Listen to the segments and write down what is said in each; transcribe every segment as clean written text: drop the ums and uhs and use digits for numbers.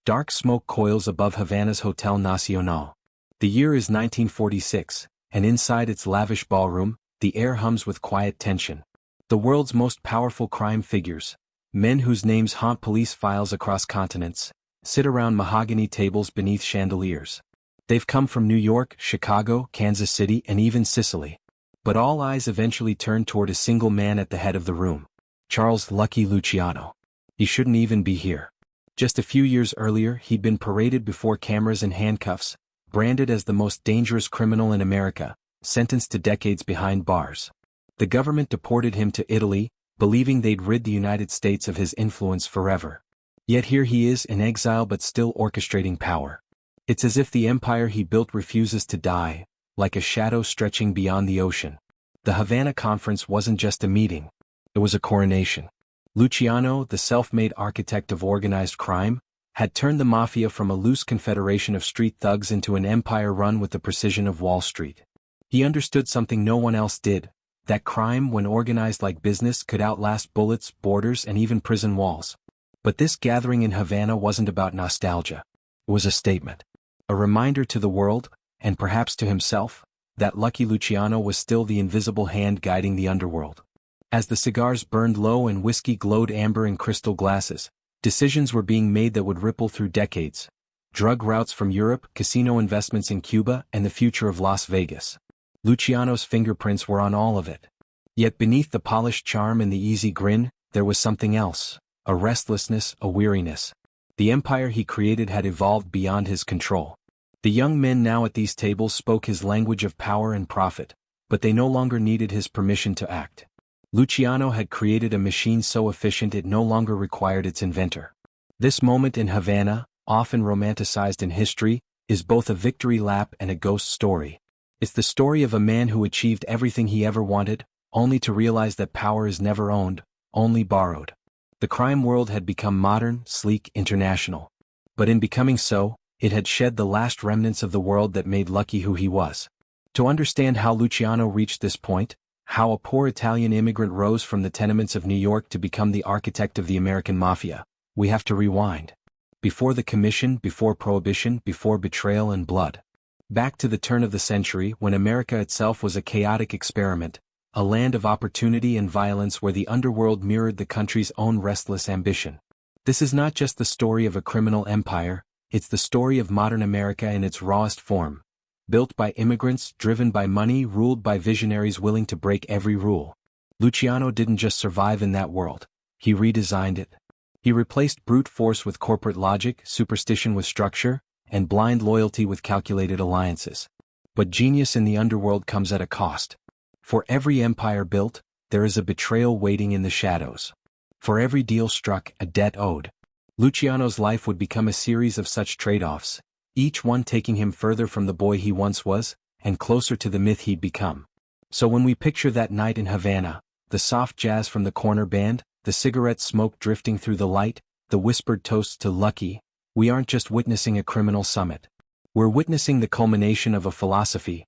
Dark smoke coils above Havana's Hotel Nacional. The year is 1946, and inside its lavish ballroom, the air hums with quiet tension. The world's most powerful crime figures, men whose names haunt police files across continents, sit around mahogany tables beneath chandeliers. They've come from New York, Chicago, Kansas City, and even Sicily. But all eyes eventually turn toward a single man at the head of the room. Charles Lucky Luciano. He shouldn't even be here. Just a few years earlier, he'd been paraded before cameras in handcuffs, branded as the most dangerous criminal in America, sentenced to decades behind bars. The government deported him to Italy, believing they'd rid the United States of his influence forever. Yet here he is in exile but still orchestrating power. It's as if the empire he built refuses to die, like a shadow stretching beyond the ocean. The Havana Conference wasn't just a meeting. It was a coronation. Luciano, the self-made architect of organized crime, had turned the Mafia from a loose confederation of street thugs into an empire run with the precision of Wall Street. He understood something no one else did, that crime, when organized like business, could outlast bullets, borders, and even prison walls. But this gathering in Havana wasn't about nostalgia. It was a statement. A reminder to the world, and perhaps to himself, that Lucky Luciano was still the invisible hand guiding the underworld. As the cigars burned low and whiskey glowed amber in crystal glasses, decisions were being made that would ripple through decades. Drug routes from Europe, casino investments in Cuba, and the future of Las Vegas. Luciano's fingerprints were on all of it. Yet beneath the polished charm and the easy grin, there was something else, a restlessness, a weariness. The empire he created had evolved beyond his control. The young men now at these tables spoke his language of power and profit, but they no longer needed his permission to act. Luciano had created a machine so efficient it no longer required its inventor. This moment in Havana, often romanticized in history, is both a victory lap and a ghost story. It's the story of a man who achieved everything he ever wanted, only to realize that power is never owned, only borrowed. The crime world had become modern, sleek, international. But in becoming so, it had shed the last remnants of the world that made Lucky who he was. To understand how Luciano reached this point, how a poor Italian immigrant rose from the tenements of New York to become the architect of the American Mafia, we have to rewind. Before the Commission, before Prohibition, before betrayal and blood. Back to the turn of the century when America itself was a chaotic experiment, a land of opportunity and violence where the underworld mirrored the country's own restless ambition. This is not just the story of a criminal empire, it's the story of modern America in its rawest form. Built by immigrants, driven by money, ruled by visionaries willing to break every rule. Luciano didn't just survive in that world, he redesigned it. He replaced brute force with corporate logic, superstition with structure, and blind loyalty with calculated alliances. But genius in the underworld comes at a cost. For every empire built, there is a betrayal waiting in the shadows. For every deal struck, a debt owed. Luciano's life would become a series of such trade-offs, each one taking him further from the boy he once was, and closer to the myth he'd become. So when we picture that night in Havana, the soft jazz from the corner band, the cigarette smoke drifting through the light, the whispered toasts to Lucky, we aren't just witnessing a criminal summit. We're witnessing the culmination of a philosophy.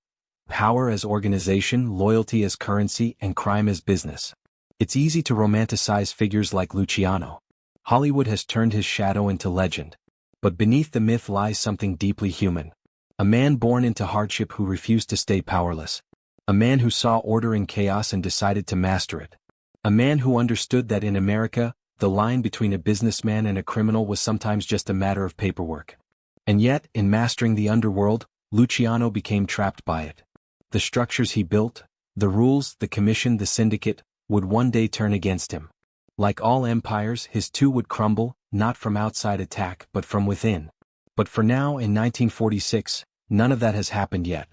Power as organization, loyalty as currency, and crime as business. It's easy to romanticize figures like Luciano. Hollywood has turned his shadow into legend. But beneath the myth lies something deeply human. A man born into hardship who refused to stay powerless. A man who saw order in chaos and decided to master it. A man who understood that in America, the line between a businessman and a criminal was sometimes just a matter of paperwork. And yet, in mastering the underworld, Luciano became trapped by it. The structures he built, the rules, the commission, the syndicate, would one day turn against him. Like all empires, his too would crumble, not from outside attack but from within. But for now, in 1946, none of that has happened yet.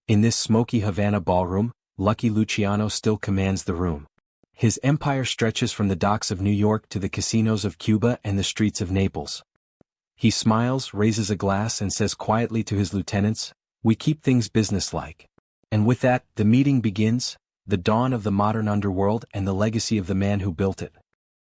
In this smoky Havana ballroom, Lucky Luciano still commands the room. His empire stretches from the docks of New York to the casinos of Cuba and the streets of Naples. He smiles, raises a glass and says quietly to his lieutenants, "We keep things businesslike." And with that, the meeting begins, the dawn of the modern underworld and the legacy of the man who built it.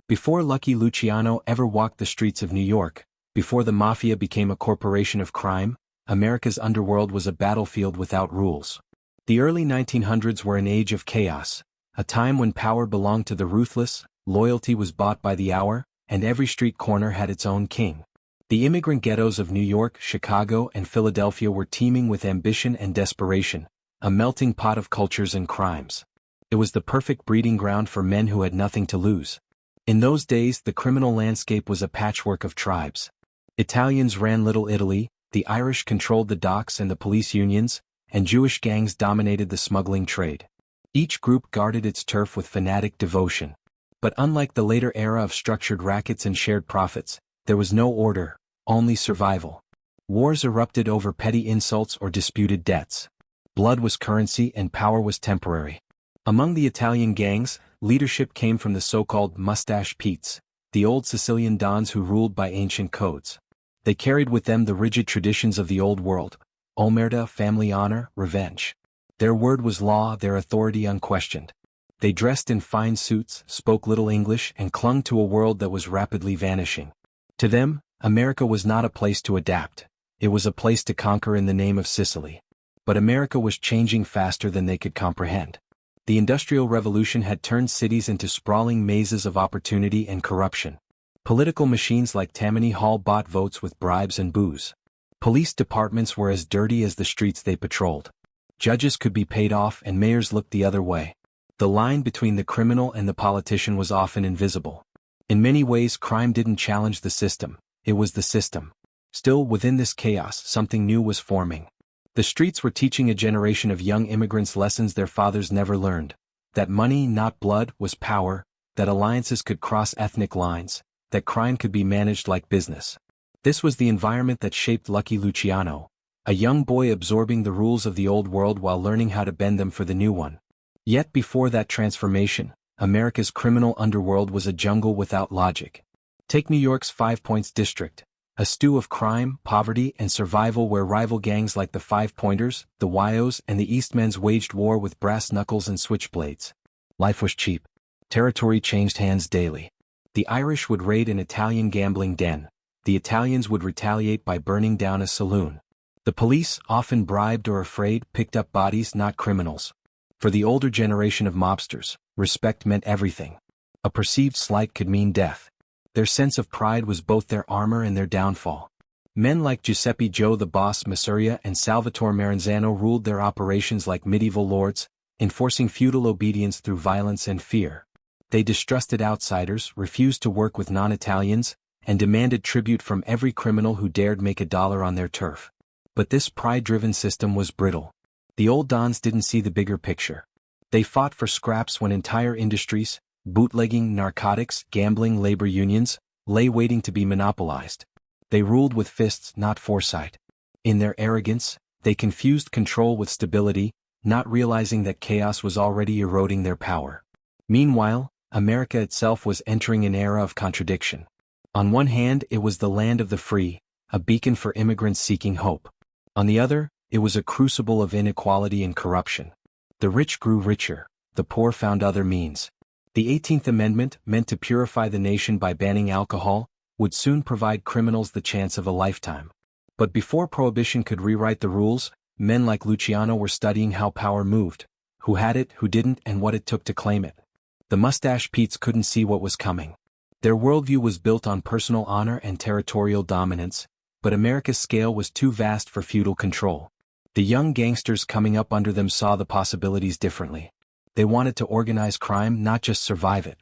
Before Lucky Luciano ever walked the streets of New York, before the Mafia became a corporation of crime, America's underworld was a battlefield without rules. The early 1900s were an age of chaos, a time when power belonged to the ruthless, loyalty was bought by the hour, and every street corner had its own king. The immigrant ghettos of New York, Chicago, and Philadelphia were teeming with ambition and desperation, a melting pot of cultures and crimes. It was the perfect breeding ground for men who had nothing to lose. In those days, the criminal landscape was a patchwork of tribes. Italians ran Little Italy, the Irish controlled the docks and the police unions, and Jewish gangs dominated the smuggling trade. Each group guarded its turf with fanatic devotion. But unlike the later era of structured rackets and shared profits, there was no order, only survival. Wars erupted over petty insults or disputed debts. Blood was currency and power was temporary. Among the Italian gangs, leadership came from the so-called mustache Petes, the old Sicilian dons who ruled by ancient codes. They carried with them the rigid traditions of the old world: omerta, family honor, revenge. Their word was law, their authority unquestioned. They dressed in fine suits, spoke little English, and clung to a world that was rapidly vanishing. To them, America was not a place to adapt. It was a place to conquer in the name of Sicily. But America was changing faster than they could comprehend. The Industrial Revolution had turned cities into sprawling mazes of opportunity and corruption. Political machines like Tammany Hall bought votes with bribes and booze. Police departments were as dirty as the streets they patrolled. Judges could be paid off and mayors looked the other way. The line between the criminal and the politician was often invisible. In many ways, crime didn't challenge the system, it was the system. Still, within this chaos, something new was forming. The streets were teaching a generation of young immigrants lessons their fathers never learned. That money, not blood, was power, that alliances could cross ethnic lines, that crime could be managed like business. This was the environment that shaped Lucky Luciano, a young boy absorbing the rules of the old world while learning how to bend them for the new one. Yet before that transformation, America's criminal underworld was a jungle without logic. Take New York's 5 Points district, a stew of crime, poverty, and survival where rival gangs like the Five Pointers, the Wyos, and the Eastmen's waged war with brass knuckles and switchblades. Life was cheap. Territory changed hands daily. The Irish would raid an Italian gambling den. The Italians would retaliate by burning down a saloon. The police, often bribed or afraid, picked up bodies, not criminals. For the older generation of mobsters, respect meant everything. A perceived slight could mean death. Their sense of pride was both their armor and their downfall. Men like Giuseppe Joe the Boss Masuria and Salvatore Maranzano ruled their operations like medieval lords, enforcing feudal obedience through violence and fear. They distrusted outsiders, refused to work with non-Italians, and demanded tribute from every criminal who dared make a dollar on their turf. But this pride-driven system was brittle. The old dons didn't see the bigger picture. They fought for scraps when entire industries, bootlegging, narcotics, gambling, labor unions, lay waiting to be monopolized. They ruled with fists, not foresight. In their arrogance, they confused control with stability, not realizing that chaos was already eroding their power. Meanwhile, America itself was entering an era of contradiction. On one hand, it was the land of the free, a beacon for immigrants seeking hope. On the other, it was a crucible of inequality and corruption. The rich grew richer, the poor found other means. The 18th Amendment, meant to purify the nation by banning alcohol, would soon provide criminals the chance of a lifetime. But before Prohibition could rewrite the rules, men like Luciano were studying how power moved, who had it, who didn't, and what it took to claim it. The mustache Petes couldn't see what was coming. Their worldview was built on personal honor and territorial dominance, but America's scale was too vast for feudal control. The young gangsters coming up under them saw the possibilities differently. They wanted to organize crime, not just survive it.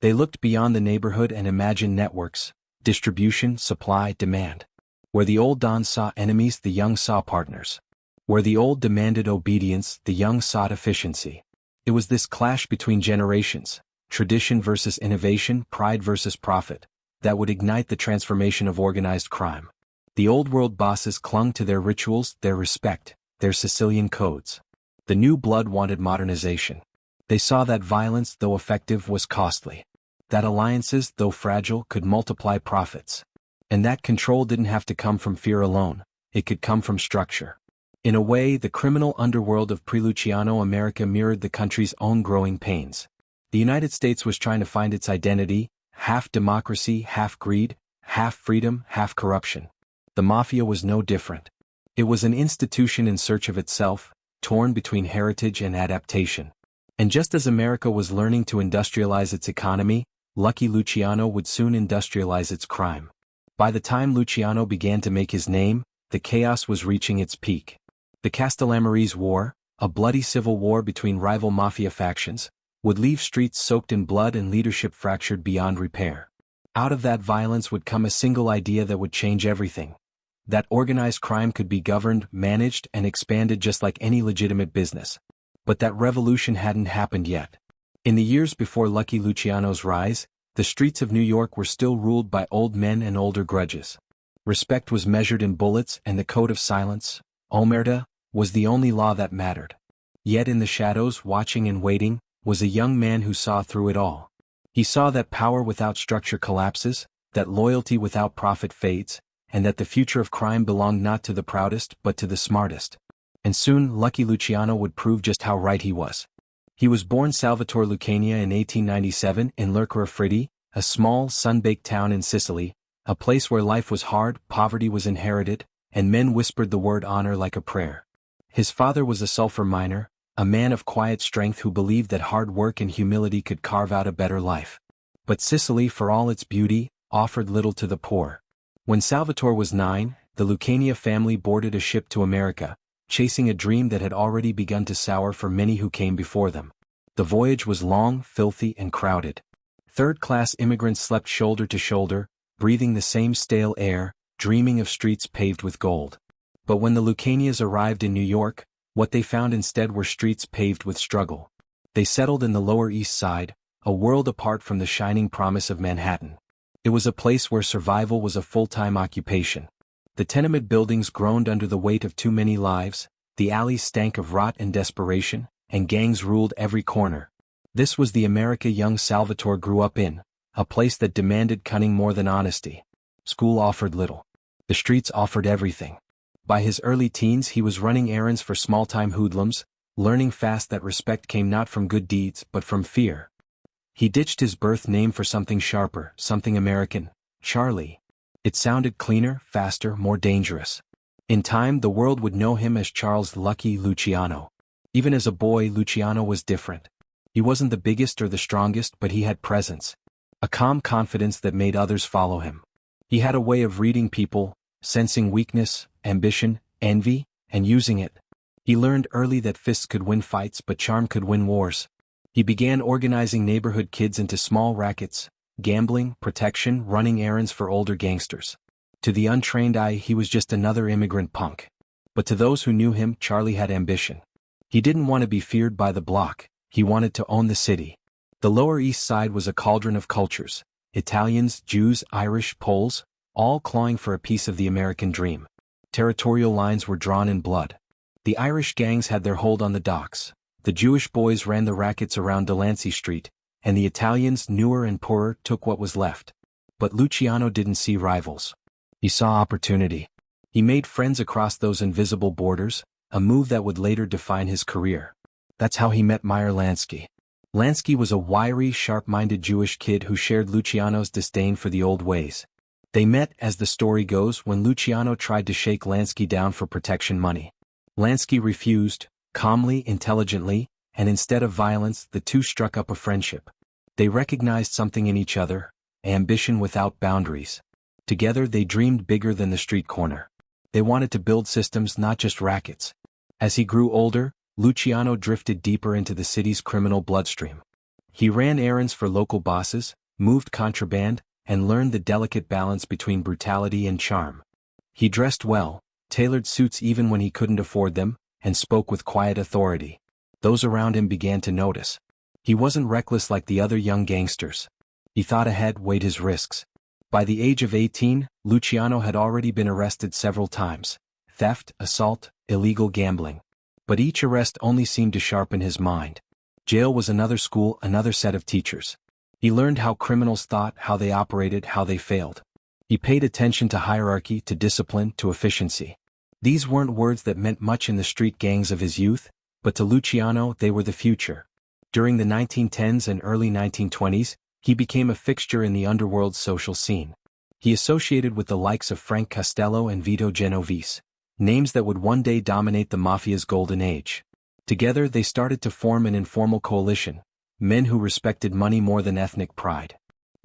They looked beyond the neighborhood and imagined networks, distribution, supply, demand. Where the old dons saw enemies, the young saw partners. Where the old demanded obedience, the young sought efficiency. It was this clash between generations, tradition versus innovation, pride versus profit, that would ignite the transformation of organized crime. The old world bosses clung to their rituals, their respect, their Sicilian codes. The new blood wanted modernization. They saw that violence, though effective, was costly. That alliances, though fragile, could multiply profits. And that control didn't have to come from fear alone, it could come from structure. In a way, the criminal underworld of pre-Luciano America mirrored the country's own growing pains. The United States was trying to find its identity, half democracy, half greed, half freedom, half corruption. The Mafia was no different. It was an institution in search of itself, torn between heritage and adaptation. And just as America was learning to industrialize its economy, Lucky Luciano would soon industrialize its crime. By the time Luciano began to make his name, the chaos was reaching its peak. The Castellamarese War, a bloody civil war between rival mafia factions, would leave streets soaked in blood and leadership fractured beyond repair. Out of that violence would come a single idea that would change everything: that organized crime could be governed, managed, and expanded just like any legitimate business. But that revolution hadn't happened yet. In the years before Lucky Luciano's rise, the streets of New York were still ruled by old men and older grudges. Respect was measured in bullets, and the code of silence, omerta, was the only law that mattered. Yet in the shadows, watching and waiting, was a young man who saw through it all. He saw that power without structure collapses, that loyalty without profit fades, and that the future of crime belonged not to the proudest but to the smartest. And soon Lucky Luciano would prove just how right he was. He was born Salvatore Lucania in 1897 in Lercara Fritti, a small, sun-baked town in Sicily, a place where life was hard, poverty was inherited, and men whispered the word honor like a prayer. His father was a sulfur miner, a man of quiet strength who believed that hard work and humility could carve out a better life. But Sicily, for all its beauty, offered little to the poor. When Salvatore was 9, the Lucania family boarded a ship to America, chasing a dream that had already begun to sour for many who came before them. The voyage was long, filthy, and crowded. Third-class immigrants slept shoulder to shoulder, breathing the same stale air, dreaming of streets paved with gold. But when the Lucanias arrived in New York, what they found instead were streets paved with struggle. They settled in the Lower East Side, a world apart from the shining promise of Manhattan. It was a place where survival was a full-time occupation. The tenement buildings groaned under the weight of too many lives, the alleys stank of rot and desperation, and gangs ruled every corner. This was the America young Salvatore grew up in, a place that demanded cunning more than honesty. School offered little. The streets offered everything. By his early teens he was running errands for small-time hoodlums, learning fast that respect came not from good deeds but from fear. He ditched his birth name for something sharper, something American: Charlie. It sounded cleaner, faster, more dangerous. In time the world would know him as Charles Lucky Luciano. Even as a boy, Luciano was different. He wasn't the biggest or the strongest, but he had presence. A calm confidence that made others follow him. He had a way of reading people, sensing weakness, ambition, envy, and using it. He learned early that fists could win fights but charm could win wars. He began organizing neighborhood kids into small rackets: gambling, protection, running errands for older gangsters. To the untrained eye he was just another immigrant punk. But to those who knew him, Charlie had ambition. He didn't want to be feared by the block, he wanted to own the city. The Lower East Side was a cauldron of cultures: Italians, Jews, Irish, Poles, all clawing for a piece of the American dream. Territorial lines were drawn in blood. The Irish gangs had their hold on the docks, the Jewish boys ran the rackets around Delancey Street, and the Italians, newer and poorer, took what was left. But Luciano didn't see rivals. He saw opportunity. He made friends across those invisible borders, a move that would later define his career. That's how he met Meyer Lansky. Lansky was a wiry, sharp-minded Jewish kid who shared Luciano's disdain for the old ways. They met, as the story goes, when Luciano tried to shake Lansky down for protection money. Lansky refused, calmly, intelligently, and instead of violence, the two struck up a friendship. They recognized something in each other: ambition without boundaries. Together they dreamed bigger than the street corner. They wanted to build systems, not just rackets. As he grew older, Luciano drifted deeper into the city's criminal bloodstream. He ran errands for local bosses, moved contraband, and learned the delicate balance between brutality and charm. He dressed well, tailored suits even when he couldn't afford them, and spoke with quiet authority. Those around him began to notice. He wasn't reckless like the other young gangsters. He thought ahead, weighed his risks. By the age of 18, Luciano had already been arrested several times: theft, assault, illegal gambling. But each arrest only seemed to sharpen his mind. Jail was another school, another set of teachers. He learned how criminals thought, how they operated, how they failed. He paid attention to hierarchy, to discipline, to efficiency. These weren't words that meant much in the street gangs of his youth, but to Luciano they were the future. During the 1910s and early 1920s, he became a fixture in the underworld's social scene. He associated with the likes of Frank Costello and Vito Genovese, names that would one day dominate the Mafia's golden age. Together they started to form an informal coalition, men who respected money more than ethnic pride.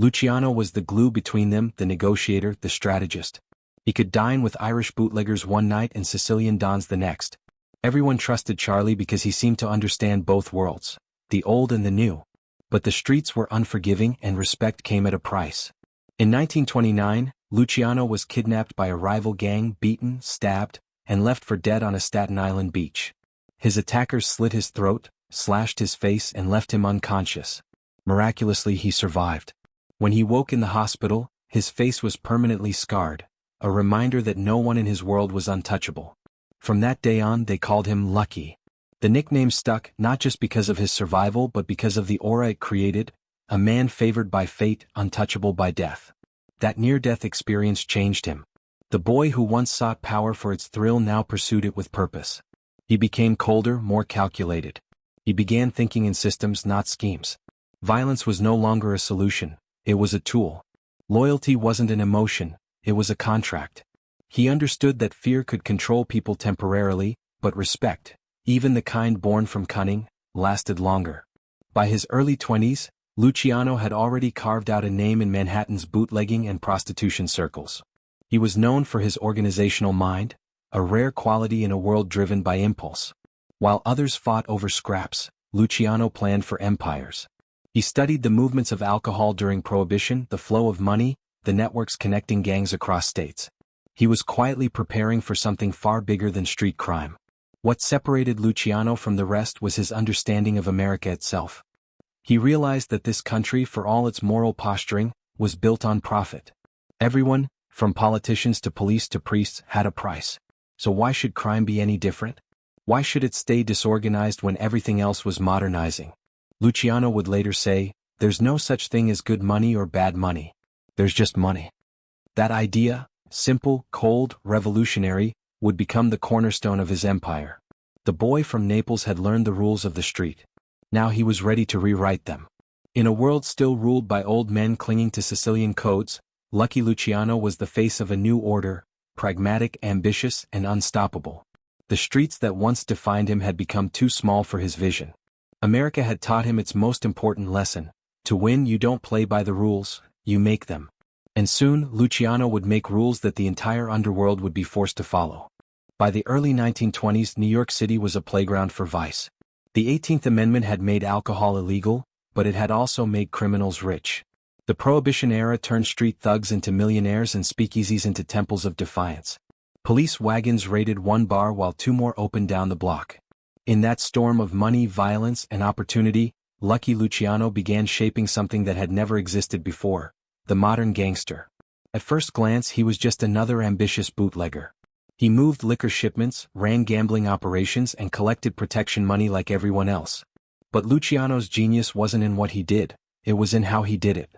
Luciano was the glue between them, the negotiator, the strategist. He could dine with Irish bootleggers one night and Sicilian dons the next. Everyone trusted Charlie because he seemed to understand both worlds, the old and the new. But the streets were unforgiving and respect came at a price. In 1929, Luciano was kidnapped by a rival gang, beaten, stabbed, and left for dead on a Staten Island beach. His attackers slit his throat, slashed his face and left him unconscious. Miraculously he survived. When he woke in the hospital, his face was permanently scarred, a reminder that no one in his world was untouchable. From that day on they called him Lucky. The nickname stuck not just because of his survival but because of the aura it created, a man favored by fate, untouchable by death. That near-death experience changed him. The boy who once sought power for its thrill now pursued it with purpose. He became colder, more calculated. He began thinking in systems, not schemes. Violence was no longer a solution, it was a tool. Loyalty wasn't an emotion, it was a contract. He understood that fear could control people temporarily, but respect, even the kind born from cunning, lasted longer. By his early 20s, Luciano had already carved out a name in Manhattan's bootlegging and prostitution circles. He was known for his organizational mind, a rare quality in a world driven by impulse. While others fought over scraps, Luciano planned for empires. He studied the movements of alcohol during Prohibition, the flow of money, the networks connecting gangs across states. He was quietly preparing for something far bigger than street crime. What separated Luciano from the rest was his understanding of America itself. He realized that this country, for all its moral posturing, was built on profit. Everyone, from politicians to police to priests, had a price. So why should crime be any different? Why should it stay disorganized when everything else was modernizing? Luciano would later say, "There's no such thing as good money or bad money. There's just money." That idea, simple, cold, revolutionary, would become the cornerstone of his empire. The boy from Naples had learned the rules of the street. Now he was ready to rewrite them. In a world still ruled by old men clinging to Sicilian codes, Lucky Luciano was the face of a new order, pragmatic, ambitious, and unstoppable. The streets that once defined him had become too small for his vision. America had taught him its most important lesson: to win you don't play by the rules, you make them. And soon, Luciano would make rules that the entire underworld would be forced to follow. By the early 1920s, New York City was a playground for vice. The 18th Amendment had made alcohol illegal, but it had also made criminals rich. The Prohibition era turned street thugs into millionaires and speakeasies into temples of defiance. Police wagons raided one bar while two more opened down the block. In that storm of money, violence, and opportunity, Lucky Luciano began shaping something that had never existed before: the modern gangster. At first glance, he was just another ambitious bootlegger. He moved liquor shipments, ran gambling operations, and collected protection money like everyone else. But Luciano's genius wasn't in what he did, it was in how he did it.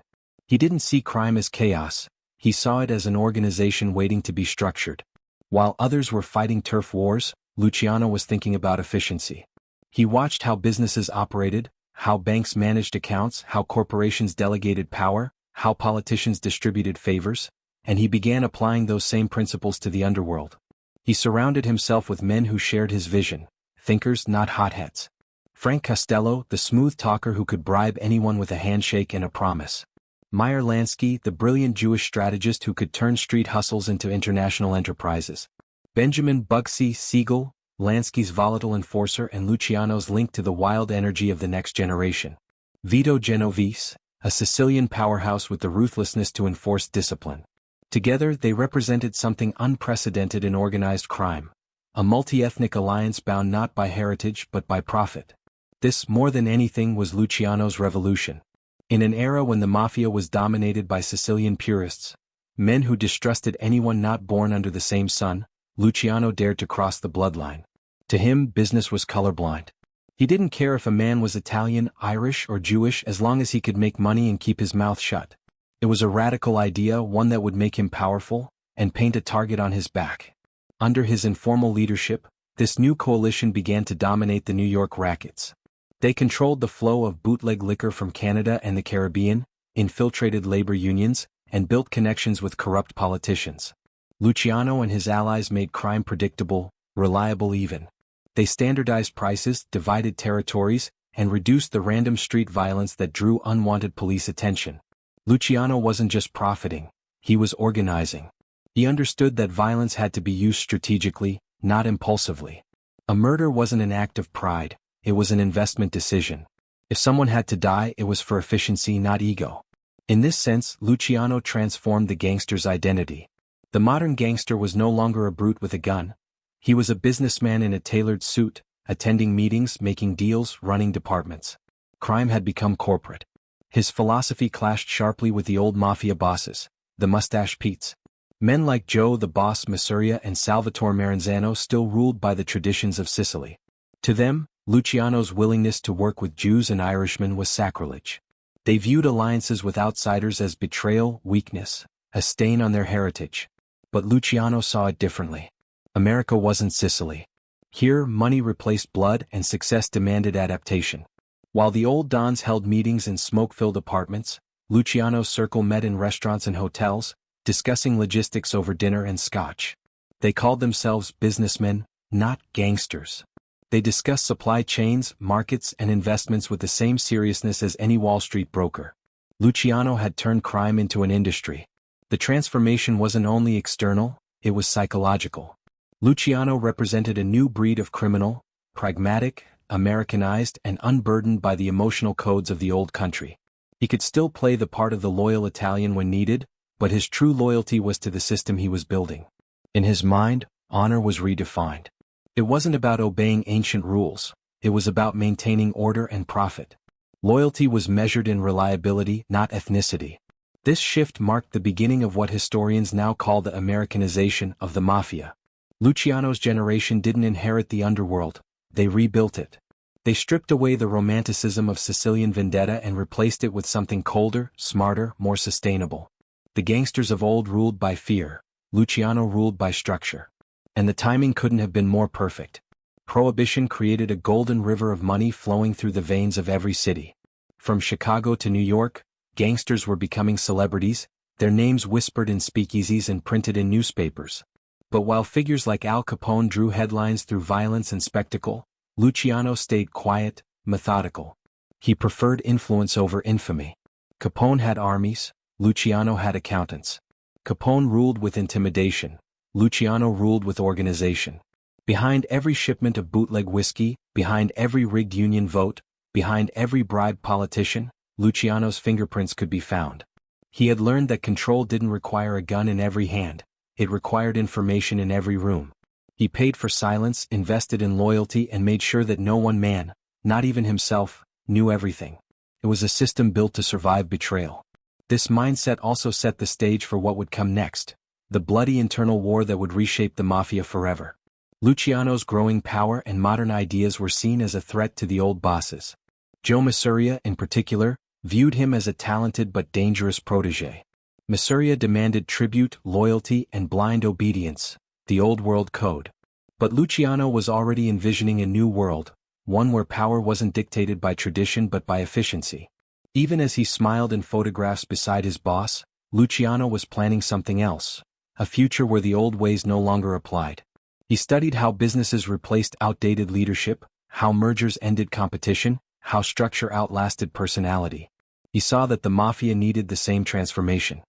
He didn't see crime as chaos, he saw it as an organization waiting to be structured. While others were fighting turf wars, Luciano was thinking about efficiency. He watched how businesses operated, how banks managed accounts, how corporations delegated power, how politicians distributed favors, and he began applying those same principles to the underworld. He surrounded himself with men who shared his vision, thinkers, not hotheads. Frank Costello, the smooth talker who could bribe anyone with a handshake and a promise. Meyer Lansky, the brilliant Jewish strategist who could turn street hustles into international enterprises. Benjamin Bugsy Siegel, Lansky's volatile enforcer and Luciano's link to the wild energy of the next generation. Vito Genovese, a Sicilian powerhouse with the ruthlessness to enforce discipline. Together they represented something unprecedented in organized crime, a multi-ethnic alliance bound not by heritage but by profit. This, more than anything, was Luciano's revolution. In an era when the Mafia was dominated by Sicilian purists, men who distrusted anyone not born under the same sun, Luciano dared to cross the bloodline. To him, business was colorblind. He didn't care if a man was Italian, Irish, or Jewish as long as he could make money and keep his mouth shut. It was a radical idea, one that would make him powerful, and paint a target on his back. Under his informal leadership, this new coalition began to dominate the New York rackets. They controlled the flow of bootleg liquor from Canada and the Caribbean, infiltrated labor unions, and built connections with corrupt politicians. Luciano and his allies made crime predictable, reliable even. They standardized prices, divided territories, and reduced the random street violence that drew unwanted police attention. Luciano wasn't just profiting, he was organizing. He understood that violence had to be used strategically, not impulsively. A murder wasn't an act of pride, it was an investment decision. If someone had to die, it was for efficiency, not ego. In this sense, Luciano transformed the gangster's identity. The modern gangster was no longer a brute with a gun. He was a businessman in a tailored suit, attending meetings, making deals, running departments. Crime had become corporate. His philosophy clashed sharply with the old mafia bosses, the mustache Petes. Men like Joe the Boss Masuria and Salvatore Maranzano still ruled by the traditions of Sicily. To them, Luciano's willingness to work with Jews and Irishmen was sacrilege. They viewed alliances with outsiders as betrayal, weakness, a stain on their heritage. But Luciano saw it differently. America wasn't Sicily. Here, money replaced blood and success demanded adaptation. While the old dons held meetings in smoke-filled apartments, Luciano's circle met in restaurants and hotels, discussing logistics over dinner and scotch. They called themselves businessmen, not gangsters. They discussed supply chains, markets, and investments with the same seriousness as any Wall Street broker. Luciano had turned crime into an industry. The transformation wasn't only external, it was psychological. Luciano represented a new breed of criminal, pragmatic, Americanized, and unburdened by the emotional codes of the old country. He could still play the part of the loyal Italian when needed, but his true loyalty was to the system he was building. In his mind, honor was redefined. It wasn't about obeying ancient rules, it was about maintaining order and profit. Loyalty was measured in reliability, not ethnicity. This shift marked the beginning of what historians now call the Americanization of the Mafia. Luciano's generation didn't inherit the underworld, they rebuilt it. They stripped away the romanticism of Sicilian vendetta and replaced it with something colder, smarter, more sustainable. The gangsters of old ruled by fear, Luciano ruled by structure. And the timing couldn't have been more perfect. Prohibition created a golden river of money flowing through the veins of every city. From Chicago to New York, gangsters were becoming celebrities, their names whispered in speakeasies and printed in newspapers. But while figures like Al Capone drew headlines through violence and spectacle, Luciano stayed quiet, methodical. He preferred influence over infamy. Capone had armies, Luciano had accountants. Capone ruled with intimidation, Luciano ruled with organization. Behind every shipment of bootleg whiskey, behind every rigged union vote, behind every bribed politician, Luciano's fingerprints could be found. He had learned that control didn't require a gun in every hand, it required information in every room. He paid for silence, invested in loyalty, and made sure that no one man, not even himself, knew everything. It was a system built to survive betrayal. This mindset also set the stage for what would come next, the bloody internal war that would reshape the Mafia forever. Luciano's growing power and modern ideas were seen as a threat to the old bosses. Joe Masuria, in particular, viewed him as a talented but dangerous protege. Masuria demanded tribute, loyalty, and blind obedience, the old world code. But Luciano was already envisioning a new world, one where power wasn't dictated by tradition but by efficiency. Even as he smiled in photographs beside his boss, Luciano was planning something else, a future where the old ways no longer applied. He studied how businesses replaced outdated leadership, how mergers ended competition, how structure outlasted personality. He saw that the Mafia needed the same transformation.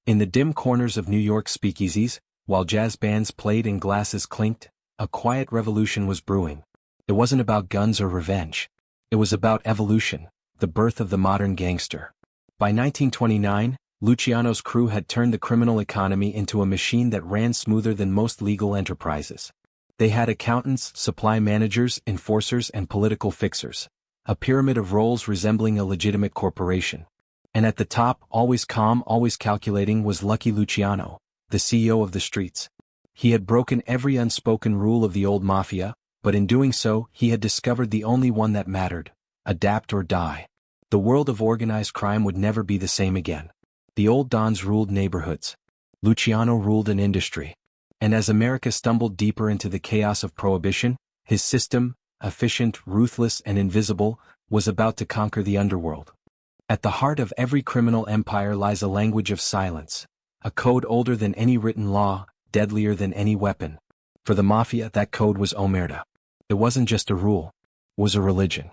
In the dim corners of New York speakeasies, while jazz bands played and glasses clinked, a quiet revolution was brewing. It wasn't about guns or revenge. It was about evolution, the birth of the modern gangster. By 1929, Luciano's crew had turned the criminal economy into a machine that ran smoother than most legal enterprises. They had accountants, supply managers, enforcers, and political fixers, a pyramid of roles resembling a legitimate corporation. And at the top, always calm, always calculating, was Lucky Luciano, the CEO of the streets. He had broken every unspoken rule of the old Mafia, but in doing so, he had discovered the only one that mattered: adapt or die. The world of organized crime would never be the same again. The old dons ruled neighborhoods. Luciano ruled an industry. And as America stumbled deeper into the chaos of prohibition, his system, efficient, ruthless, and invisible, was about to conquer the underworld. At the heart of every criminal empire lies a language of silence, a code older than any written law, deadlier than any weapon. For the Mafia, that code was omerta. It wasn't just a rule, it was a religion.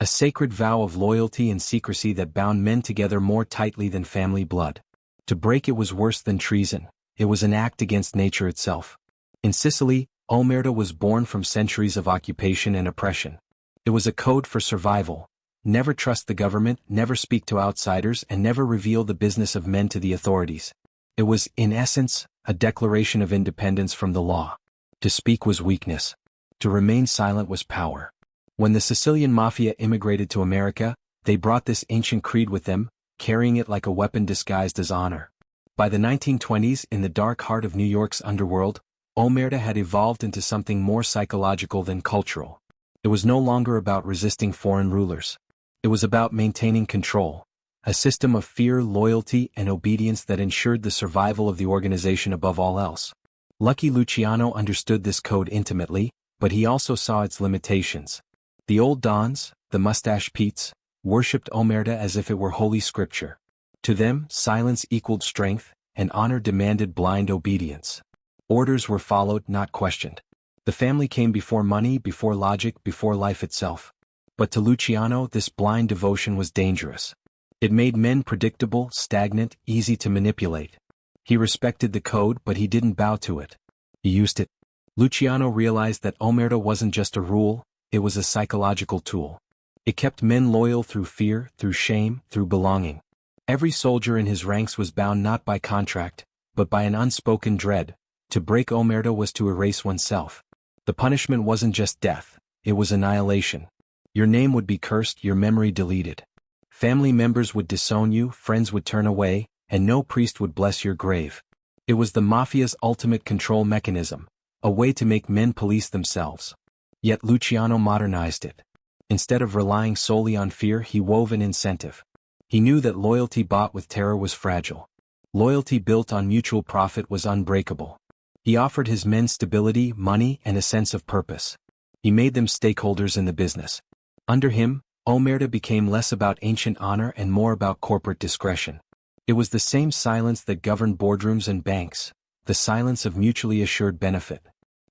A sacred vow of loyalty and secrecy that bound men together more tightly than family blood. To break it was worse than treason, it was an act against nature itself. In Sicily, omerta was born from centuries of occupation and oppression. It was a code for survival. Never trust the government, never speak to outsiders, and never reveal the business of men to the authorities. It was, in essence, a declaration of independence from the law. To speak was weakness. To remain silent was power. When the Sicilian Mafia immigrated to America, they brought this ancient creed with them, carrying it like a weapon disguised as honor. By the 1920s, in the dark heart of New York's underworld, omerta had evolved into something more psychological than cultural. It was no longer about resisting foreign rulers. It was about maintaining control, a system of fear, loyalty, and obedience that ensured the survival of the organization above all else. Lucky Luciano understood this code intimately, but he also saw its limitations. The old dons, the mustache Petes, worshipped omerta as if it were holy scripture. To them, silence equaled strength, and honor demanded blind obedience. Orders were followed, not questioned. The family came before money, before logic, before life itself. But to Luciano, this blind devotion was dangerous. It made men predictable, stagnant, easy to manipulate. He respected the code, but he didn't bow to it. He used it. Luciano realized that omerta wasn't just a rule, it was a psychological tool. It kept men loyal through fear, through shame, through belonging. Every soldier in his ranks was bound not by contract, but by an unspoken dread. To break omerta was to erase oneself. The punishment wasn't just death, it was annihilation. Your name would be cursed, your memory deleted. Family members would disown you, friends would turn away, and no priest would bless your grave. It was the Mafia's ultimate control mechanism, a way to make men police themselves. Yet Luciano modernized it. Instead of relying solely on fear, he wove an incentive. He knew that loyalty bought with terror was fragile. Loyalty built on mutual profit was unbreakable. He offered his men stability, money, and a sense of purpose. He made them stakeholders in the business. Under him, omerta became less about ancient honor and more about corporate discretion. It was the same silence that governed boardrooms and banks, the silence of mutually assured benefit.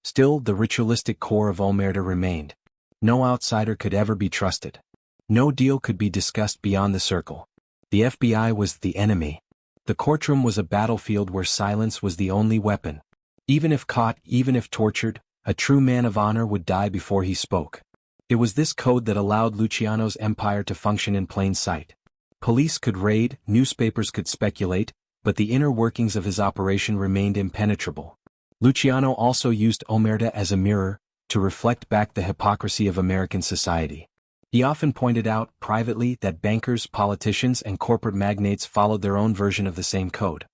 Still, the ritualistic core of omerta remained. No outsider could ever be trusted. No deal could be discussed beyond the circle. The FBI was the enemy. The courtroom was a battlefield where silence was the only weapon. Even if caught, even if tortured, a true man of honor would die before he spoke. It was this code that allowed Luciano's empire to function in plain sight. Police could raid, newspapers could speculate, but the inner workings of his operation remained impenetrable. Luciano also used omerta as a mirror, to reflect back the hypocrisy of American society. He often pointed out, privately, that bankers, politicians, and corporate magnates followed their own version of the same code.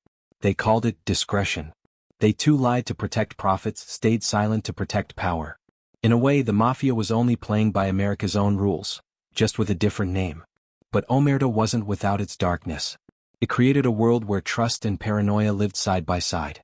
They called it discretion. They too lied to protect profits, stayed silent to protect power. In a way, the Mafia was only playing by America's own rules, just with a different name. But omerta wasn't without its darkness. It created a world where trust and paranoia lived side by side.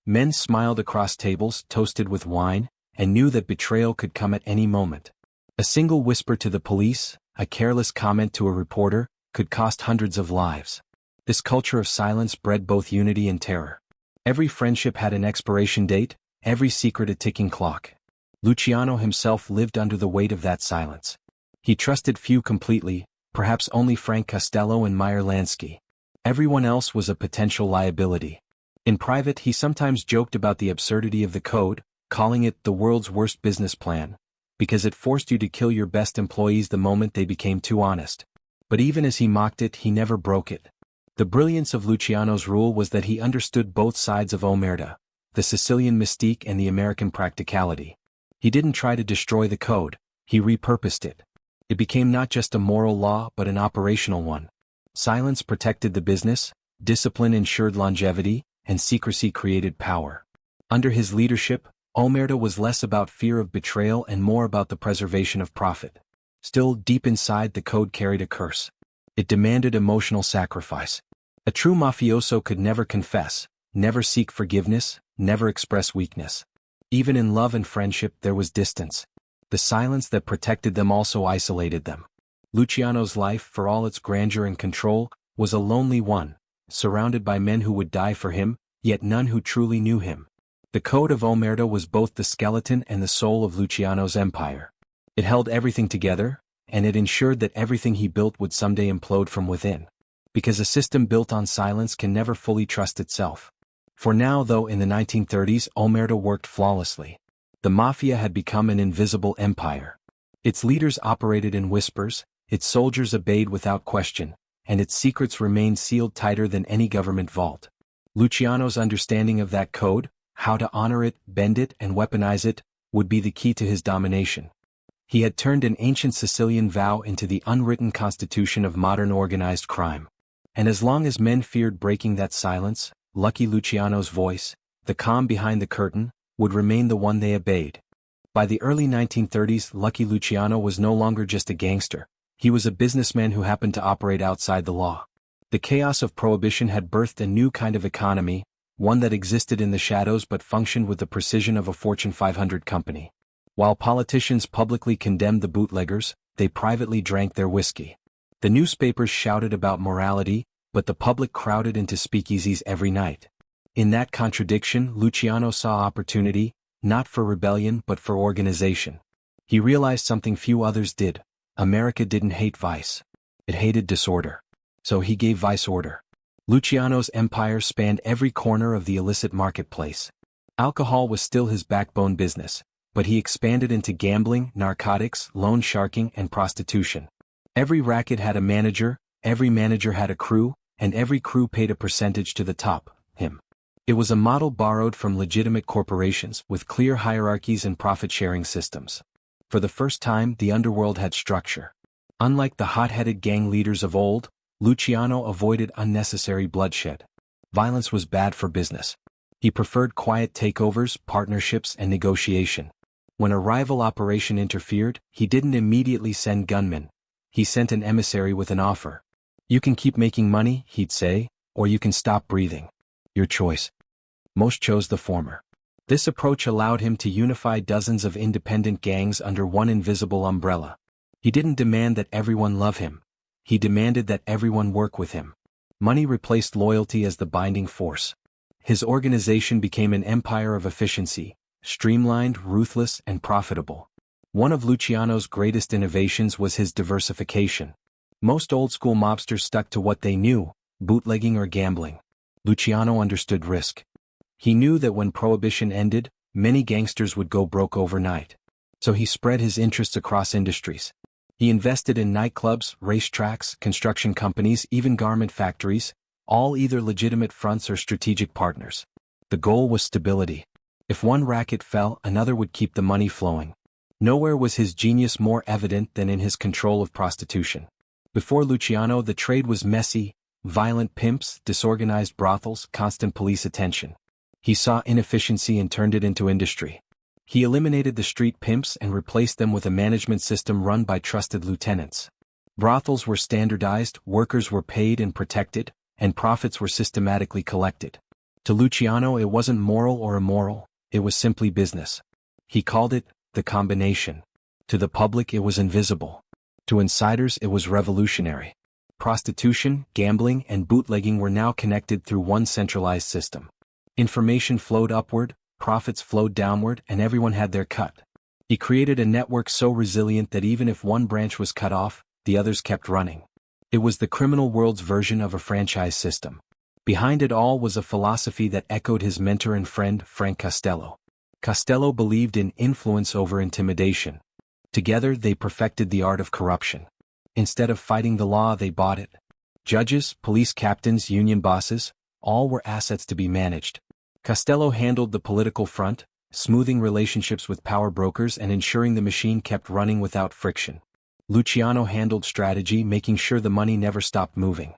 Men smiled across tables, toasted with wine, and knew that betrayal could come at any moment. A single whisper to the police, a careless comment to a reporter, could cost hundreds of lives. This culture of silence bred both unity and terror. Every friendship had an expiration date, every secret a ticking clock. Luciano himself lived under the weight of that silence. He trusted few completely, perhaps only Frank Costello and Meyer Lansky. Everyone else was a potential liability. In private, he sometimes joked about the absurdity of the code, calling it the world's worst business plan, because it forced you to kill your best employees the moment they became too honest. But even as he mocked it, he never broke it. The brilliance of Luciano's rule was that he understood both sides of omerta, the Sicilian mystique and the American practicality. He didn't try to destroy the code, he repurposed it. It became not just a moral law but an operational one. Silence protected the business, discipline ensured longevity, and secrecy created power. Under his leadership, omerta was less about fear of betrayal and more about the preservation of profit. Still, deep inside, the code carried a curse. It demanded emotional sacrifice. A true mafioso could never confess, never seek forgiveness, never express weakness. Even in love and friendship there was distance. The silence that protected them also isolated them. Luciano's life, for all its grandeur and control, was a lonely one, surrounded by men who would die for him, yet none who truly knew him. The code of omerta was both the skeleton and the soul of Luciano's empire. It held everything together, and it ensured that everything he built would someday implode from within. Because a system built on silence can never fully trust itself. For now, though, in the 1930s, Omerta worked flawlessly. The Mafia had become an invisible empire. Its leaders operated in whispers, its soldiers obeyed without question, and its secrets remained sealed tighter than any government vault. Luciano's understanding of that code, how to honor it, bend it, and weaponize it, would be the key to his domination. He had turned an ancient Sicilian vow into the unwritten constitution of modern organized crime. And as long as men feared breaking that silence, Lucky Luciano's voice, the calm behind the curtain, would remain the one they obeyed. By the early 1930s, Lucky Luciano was no longer just a gangster. He was a businessman who happened to operate outside the law. The chaos of prohibition had birthed a new kind of economy, one that existed in the shadows but functioned with the precision of a Fortune 500 company. While politicians publicly condemned the bootleggers, they privately drank their whiskey. The newspapers shouted about morality, but the public crowded into speakeasies every night. In that contradiction, Luciano saw opportunity, not for rebellion but for organization. He realized something few others did. America didn't hate vice. It hated disorder. So he gave vice order. Luciano's empire spanned every corner of the illicit marketplace. Alcohol was still his backbone business, but he expanded into gambling, narcotics, loan sharking, and prostitution. Every racket had a manager, every manager had a crew, and every crew paid a percentage to the top, him. It was a model borrowed from legitimate corporations with clear hierarchies and profit-sharing systems. For the first time, the underworld had structure. Unlike the hot-headed gang leaders of old, Luciano avoided unnecessary bloodshed. Violence was bad for business. He preferred quiet takeovers, partnerships, and negotiation. When a rival operation interfered, he didn't immediately send gunmen. He sent an emissary with an offer. You can keep making money, he'd say, or you can stop breathing. Your choice. Most chose the former. This approach allowed him to unify dozens of independent gangs under one invisible umbrella. He didn't demand that everyone love him. He demanded that everyone work with him. Money replaced loyalty as the binding force. His organization became an empire of efficiency, streamlined, ruthless, and profitable. One of Luciano's greatest innovations was his diversification. Most old-school mobsters stuck to what they knew, bootlegging or gambling. Luciano understood risk. He knew that when prohibition ended, many gangsters would go broke overnight. So he spread his interests across industries. He invested in nightclubs, racetracks, construction companies, even garment factories, all either legitimate fronts or strategic partners. The goal was stability. If one racket fell, another would keep the money flowing. Nowhere was his genius more evident than in his control of prostitution. Before Luciano, the trade was messy, violent pimps, disorganized brothels, constant police attention. He saw inefficiency and turned it into industry. He eliminated the street pimps and replaced them with a management system run by trusted lieutenants. Brothels were standardized, workers were paid and protected, and profits were systematically collected. To Luciano, it wasn't moral or immoral, it was simply business. He called it the combination. To the public, it was invisible. To insiders, it was revolutionary. Prostitution, gambling, and bootlegging were now connected through one centralized system. Information flowed upward, profits flowed downward, and everyone had their cut. He created a network so resilient that even if one branch was cut off, the others kept running. It was the criminal world's version of a franchise system. Behind it all was a philosophy that echoed his mentor and friend, Frank Costello. Costello believed in influence over intimidation. Together, they perfected the art of corruption. Instead of fighting the law, they bought it. Judges, police captains, union bosses, all were assets to be managed. Costello handled the political front, smoothing relationships with power brokers and ensuring the machine kept running without friction. Luciano handled strategy, making sure the money never stopped moving.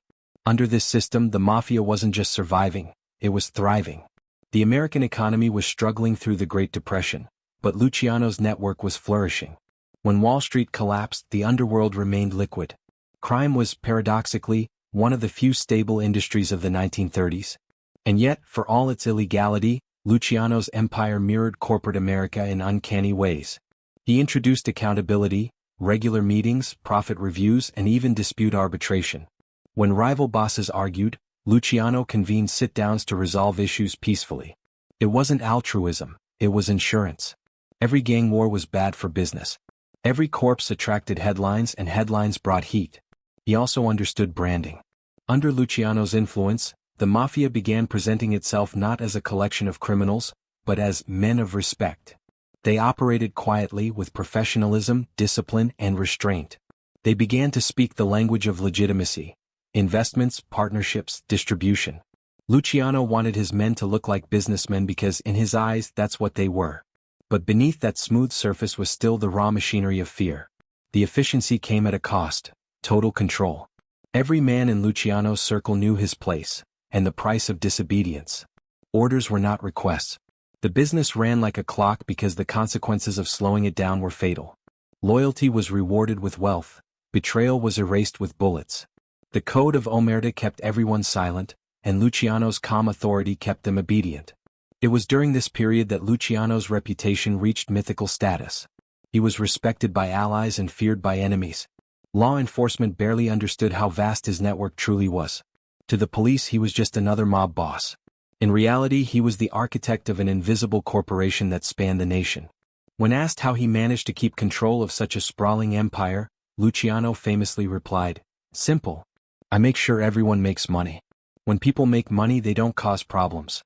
Under this system, the Mafia wasn't just surviving, it was thriving. The American economy was struggling through the Great Depression, but Luciano's network was flourishing. When Wall Street collapsed, the underworld remained liquid. Crime was, paradoxically, one of the few stable industries of the 1930s. And yet, for all its illegality, Luciano's empire mirrored corporate America in uncanny ways. He introduced accountability, regular meetings, profit reviews, and even dispute arbitration. When rival bosses argued, Luciano convened sit-downs to resolve issues peacefully. It wasn't altruism, it was insurance. Every gang war was bad for business. Every corpse attracted headlines and headlines brought heat. He also understood branding. Under Luciano's influence, the Mafia began presenting itself not as a collection of criminals, but as men of respect. They operated quietly with professionalism, discipline, and restraint. They began to speak the language of legitimacy: investments, partnerships, distribution. Luciano wanted his men to look like businessmen because in his eyes that's what they were. But beneath that smooth surface was still the raw machinery of fear. The efficiency came at a cost: total control. Every man in Luciano's circle knew his place, and the price of disobedience. Orders were not requests. The business ran like a clock because the consequences of slowing it down were fatal. Loyalty was rewarded with wealth, betrayal was erased with bullets. The code of omerta kept everyone silent, and Luciano's calm authority kept them obedient. It was during this period that Luciano's reputation reached mythical status. He was respected by allies and feared by enemies. Law enforcement barely understood how vast his network truly was. To the police he was just another mob boss. In reality he was the architect of an invisible corporation that spanned the nation. When asked how he managed to keep control of such a sprawling empire, Luciano famously replied, "Simple. I make sure everyone makes money. When people make money they don't cause problems."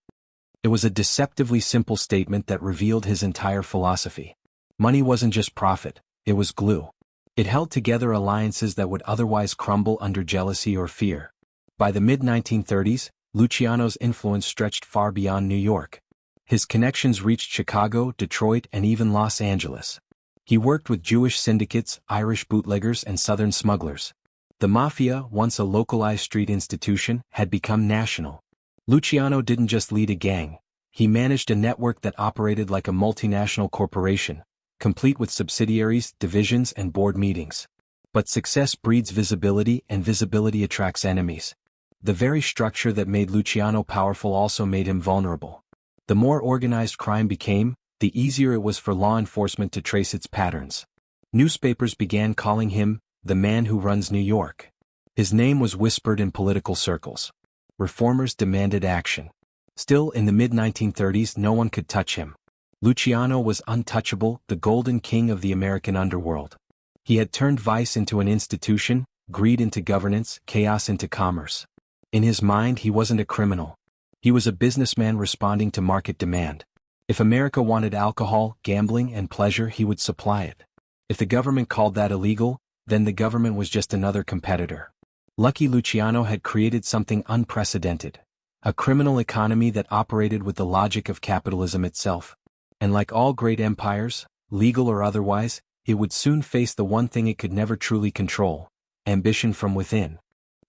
It was a deceptively simple statement that revealed his entire philosophy. Money wasn't just profit, it was glue. It held together alliances that would otherwise crumble under jealousy or fear. By the mid-1930s, Luciano's influence stretched far beyond New York. His connections reached Chicago, Detroit, and even Los Angeles. He worked with Jewish syndicates, Irish bootleggers, and Southern smugglers. The Mafia, once a localized street institution, had become national. Luciano didn't just lead a gang. He managed a network that operated like a multinational corporation, complete with subsidiaries, divisions, and board meetings. But success breeds visibility, and visibility attracts enemies. The very structure that made Luciano powerful also made him vulnerable. The more organized crime became, the easier it was for law enforcement to trace its patterns. Newspapers began calling him the man who runs New York. His name was whispered in political circles. Reformers demanded action. Still, in the mid-1930s no one could touch him. Luciano was untouchable, the golden king of the American underworld. He had turned vice into an institution, greed into governance, chaos into commerce. In his mind he wasn't a criminal. He was a businessman responding to market demand. If America wanted alcohol, gambling, and pleasure, he would supply it. If the government called that illegal, then the government was just another competitor. Lucky Luciano had created something unprecedented. A criminal economy that operated with the logic of capitalism itself. And like all great empires, legal or otherwise, it would soon face the one thing it could never truly control: ambition from within.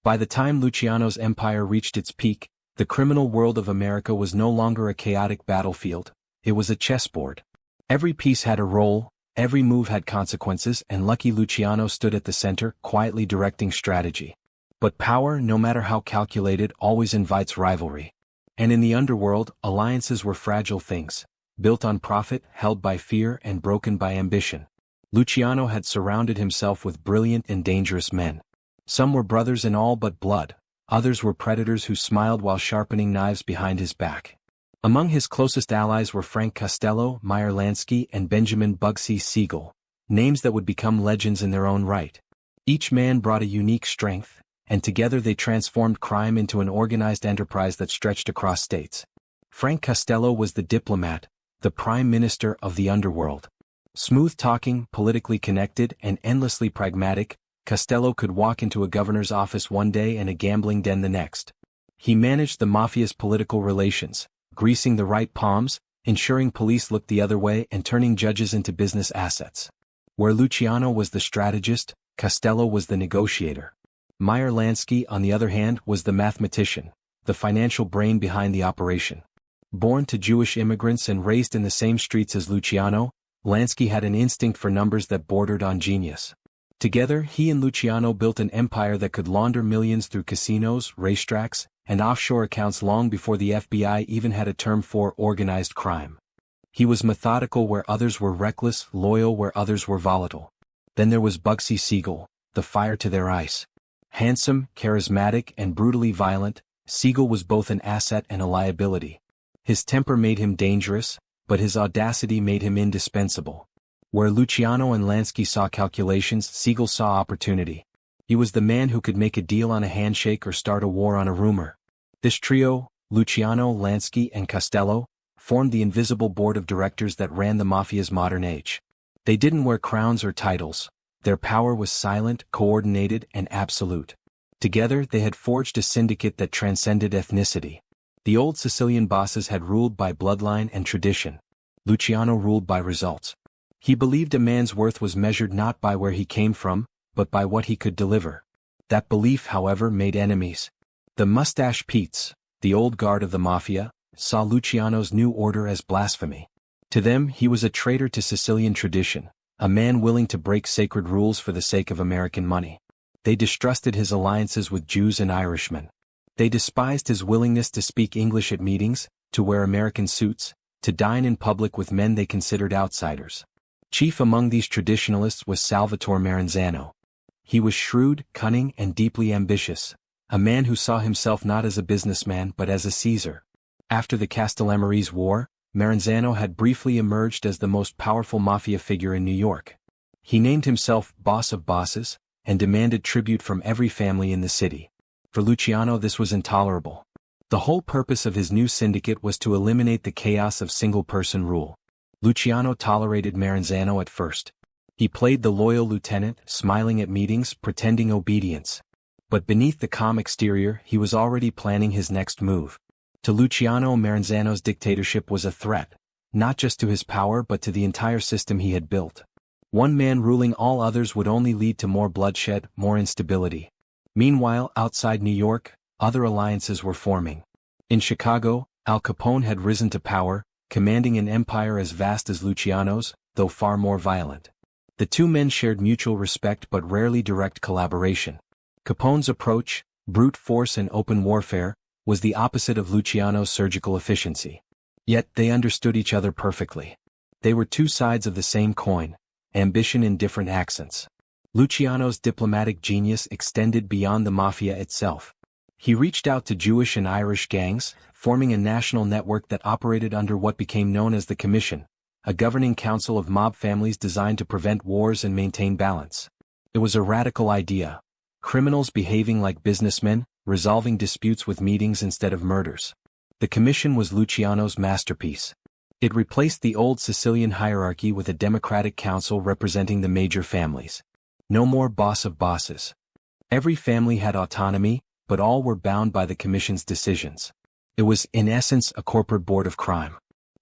By the time Luciano's empire reached its peak, the criminal world of America was no longer a chaotic battlefield, it was a chessboard. Every piece had a role, every move had consequences, and Lucky Luciano stood at the center, quietly directing strategy. But power, no matter how calculated, always invites rivalry. And in the underworld, alliances were fragile things, built on profit, held by fear, and broken by ambition. Luciano had surrounded himself with brilliant and dangerous men. Some were brothers in all but blood, others were predators who smiled while sharpening knives behind his back. Among his closest allies were Frank Costello, Meyer Lansky, and Benjamin Bugsy Siegel, names that would become legends in their own right. Each man brought a unique strength, and together they transformed crime into an organized enterprise that stretched across states. Frank Costello was the diplomat, the prime minister of the underworld. Smooth-talking, politically connected, and endlessly pragmatic, Costello could walk into a governor's office one day and a gambling den the next. He managed the Mafia's political relations, greasing the right palms, ensuring police looked the other way, and turning judges into business assets. Where Luciano was the strategist, Costello was the negotiator. Meyer Lansky, on the other hand, was the mathematician, the financial brain behind the operation. Born to Jewish immigrants and raised in the same streets as Luciano, Lansky had an instinct for numbers that bordered on genius. Together, he and Luciano built an empire that could launder millions through casinos, racetracks, and offshore accounts long before the FBI even had a term for organized crime. He was methodical where others were reckless, loyal where others were volatile. Then there was Bugsy Siegel, the fire to their ice. Handsome, charismatic, and brutally violent, Siegel was both an asset and a liability. His temper made him dangerous, but his audacity made him indispensable. Where Luciano and Lansky saw calculations, Siegel saw opportunity. He was the man who could make a deal on a handshake or start a war on a rumor. This trio, Luciano, Lansky, and Costello, formed the invisible board of directors that ran the Mafia's modern age. They didn't wear crowns or titles. Their power was silent, coordinated, and absolute. Together, they had forged a syndicate that transcended ethnicity. The old Sicilian bosses had ruled by bloodline and tradition. Luciano ruled by results. He believed a man's worth was measured not by where he came from, but by what he could deliver. That belief, however, made enemies. The Mustache Petes, the old guard of the Mafia, saw Luciano's new order as blasphemy. To them, he was a traitor to Sicilian tradition, a man willing to break sacred rules for the sake of American money. They distrusted his alliances with Jews and Irishmen. They despised his willingness to speak English at meetings, to wear American suits, to dine in public with men they considered outsiders. Chief among these traditionalists was Salvatore Maranzano. He was shrewd, cunning, and deeply ambitious, a man who saw himself not as a businessman but as a Caesar. After the Castellammarese War, Maranzano had briefly emerged as the most powerful mafia figure in New York. He named himself boss of bosses, and demanded tribute from every family in the city. For Luciano this was intolerable. The whole purpose of his new syndicate was to eliminate the chaos of single-person rule. Luciano tolerated Maranzano at first. He played the loyal lieutenant, smiling at meetings, pretending obedience. But beneath the calm exterior, he was already planning his next move. To Luciano, Maranzano's dictatorship was a threat, not just to his power but to the entire system he had built. One man ruling all others would only lead to more bloodshed, more instability. Meanwhile, outside New York, other alliances were forming. In Chicago, Al Capone had risen to power, commanding an empire as vast as Luciano's, though far more violent. The two men shared mutual respect but rarely direct collaboration. Capone's approach, brute force and open warfare, was the opposite of Luciano's surgical efficiency. Yet they understood each other perfectly. They were two sides of the same coin, ambition in different accents. Luciano's diplomatic genius extended beyond the Mafia itself. He reached out to Jewish and Irish gangs, forming a national network that operated under what became known as the Commission, a governing council of mob families designed to prevent wars and maintain balance. It was a radical idea. Criminals behaving like businessmen, resolving disputes with meetings instead of murders. The Commission was Luciano's masterpiece. It replaced the old Sicilian hierarchy with a democratic council representing the major families. No more boss of bosses. Every family had autonomy, but all were bound by the Commission's decisions. It was, in essence, a corporate board of crime.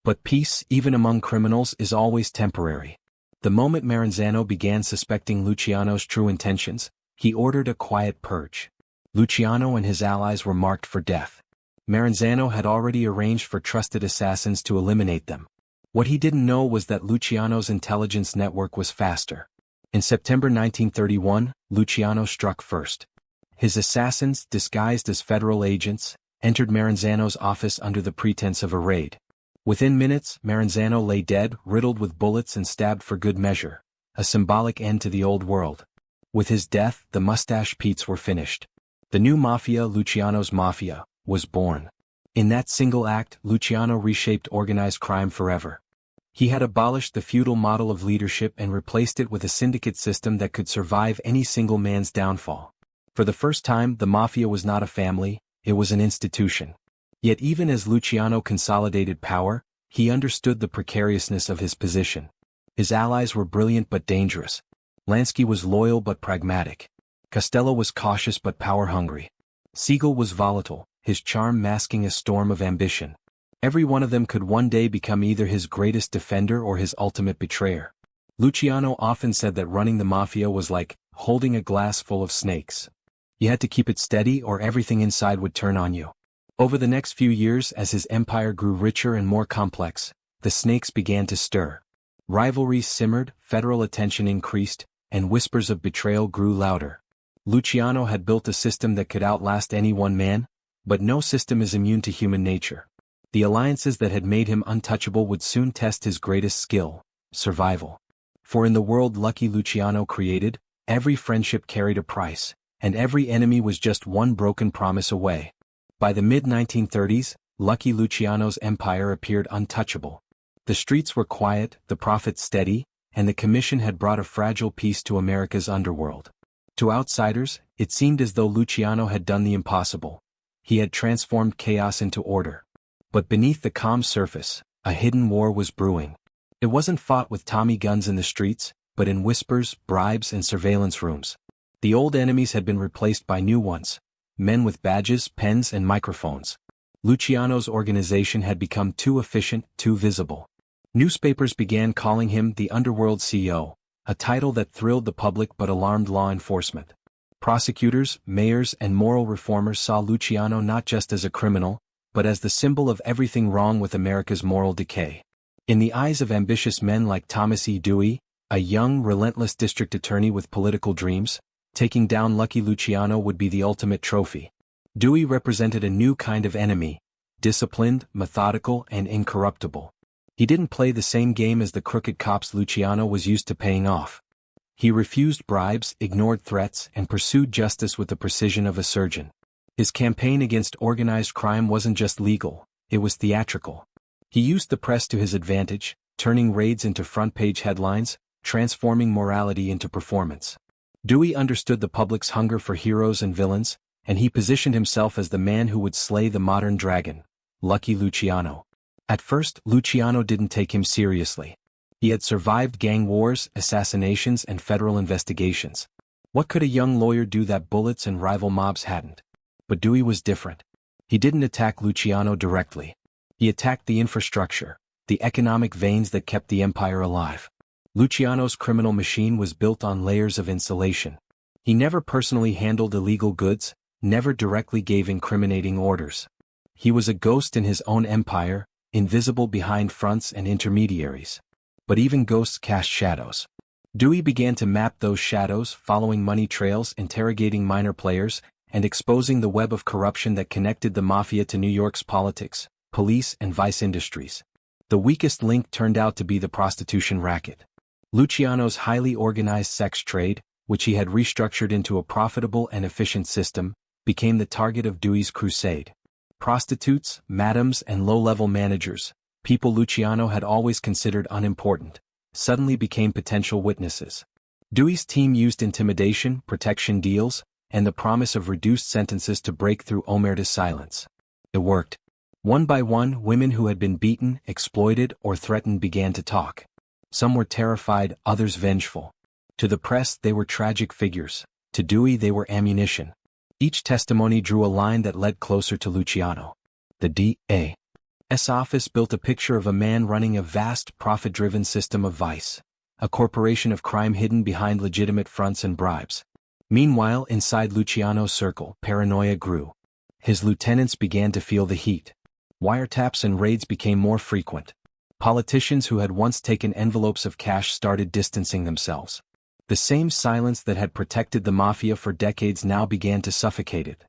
But peace, even among criminals, is always temporary. The moment Maranzano began suspecting Luciano's true intentions, he ordered a quiet purge. Luciano and his allies were marked for death. Maranzano had already arranged for trusted assassins to eliminate them. What he didn't know was that Luciano's intelligence network was faster. In September 1931, Luciano struck first. His assassins, disguised as federal agents, entered Maranzano's office under the pretense of a raid. Within minutes, Maranzano lay dead, riddled with bullets and stabbed for good measure, a symbolic end to the old world. With his death, the Mustache Petes were finished. The new Mafia, Luciano's Mafia, was born. In that single act, Luciano reshaped organized crime forever. He had abolished the feudal model of leadership and replaced it with a syndicate system that could survive any single man's downfall. For the first time, the Mafia was not a family, it was an institution. Yet even as Luciano consolidated power, he understood the precariousness of his position. His allies were brilliant but dangerous. Lansky was loyal but pragmatic. Costello was cautious but power-hungry. Siegel was volatile, his charm masking a storm of ambition. Every one of them could one day become either his greatest defender or his ultimate betrayer. Luciano often said that running the Mafia was like holding a glass full of snakes. You had to keep it steady or everything inside would turn on you. Over the next few years, as his empire grew richer and more complex, the snakes began to stir. Rivalries simmered, federal attention increased, and whispers of betrayal grew louder. Luciano had built a system that could outlast any one man, but no system is immune to human nature. The alliances that had made him untouchable would soon test his greatest skill, survival. For in the world Lucky Luciano created, every friendship carried a price, and every enemy was just one broken promise away. By the mid-1930s, Lucky Luciano's empire appeared untouchable. The streets were quiet, the profits steady, and the commission had brought a fragile peace to America's underworld. To outsiders, it seemed as though Luciano had done the impossible. He had transformed chaos into order. But beneath the calm surface, a hidden war was brewing. It wasn't fought with Tommy guns in the streets, but in whispers, bribes, and surveillance rooms. The old enemies had been replaced by new ones, men with badges, pens, and microphones. Luciano's organization had become too efficient, too visible. Newspapers began calling him the Underworld CEO, a title that thrilled the public but alarmed law enforcement. Prosecutors, mayors, and moral reformers saw Luciano not just as a criminal, but as the symbol of everything wrong with America's moral decay. In the eyes of ambitious men like Thomas E. Dewey, a young, relentless district attorney with political dreams, taking down Lucky Luciano would be the ultimate trophy. Dewey represented a new kind of enemy, disciplined, methodical, and incorruptible. He didn't play the same game as the crooked cops Luciano was used to paying off. He refused bribes, ignored threats, and pursued justice with the precision of a surgeon. His campaign against organized crime wasn't just legal, it was theatrical. He used the press to his advantage, turning raids into front-page headlines, transforming morality into performance. Dewey understood the public's hunger for heroes and villains, and he positioned himself as the man who would slay the modern dragon, Lucky Luciano. At first, Luciano didn't take him seriously. He had survived gang wars, assassinations, and federal investigations. What could a young lawyer do that bullets and rival mobs hadn't? But Dewey was different. He didn't attack Luciano directly. He attacked the infrastructure, the economic veins that kept the empire alive. Luciano's criminal machine was built on layers of insulation. He never personally handled illegal goods, never directly gave incriminating orders. He was a ghost in his own empire, invisible behind fronts and intermediaries. But even ghosts cast shadows. Dewey began to map those shadows, following money trails, interrogating minor players, and exposing the web of corruption that connected the Mafia to New York's politics, police, and vice industries. The weakest link turned out to be the prostitution racket. Luciano's highly organized sex trade, which he had restructured into a profitable and efficient system, became the target of Dewey's crusade. Prostitutes, madams, and low-level managers, people Luciano had always considered unimportant, suddenly became potential witnesses. Dewey's team used intimidation, protection deals, and the promise of reduced sentences to break through Omerta's silence. It worked. One by one, women who had been beaten, exploited, or threatened began to talk. Some were terrified, others vengeful. To the press, they were tragic figures. To Dewey, they were ammunition. Each testimony drew a line that led closer to Luciano. The D.A.'s office built a picture of a man running a vast, profit-driven system of vice, a corporation of crime hidden behind legitimate fronts and bribes. Meanwhile, inside Luciano's circle, paranoia grew. His lieutenants began to feel the heat. Wiretaps and raids became more frequent. Politicians who had once taken envelopes of cash started distancing themselves. The same silence that had protected the Mafia for decades now began to suffocate it.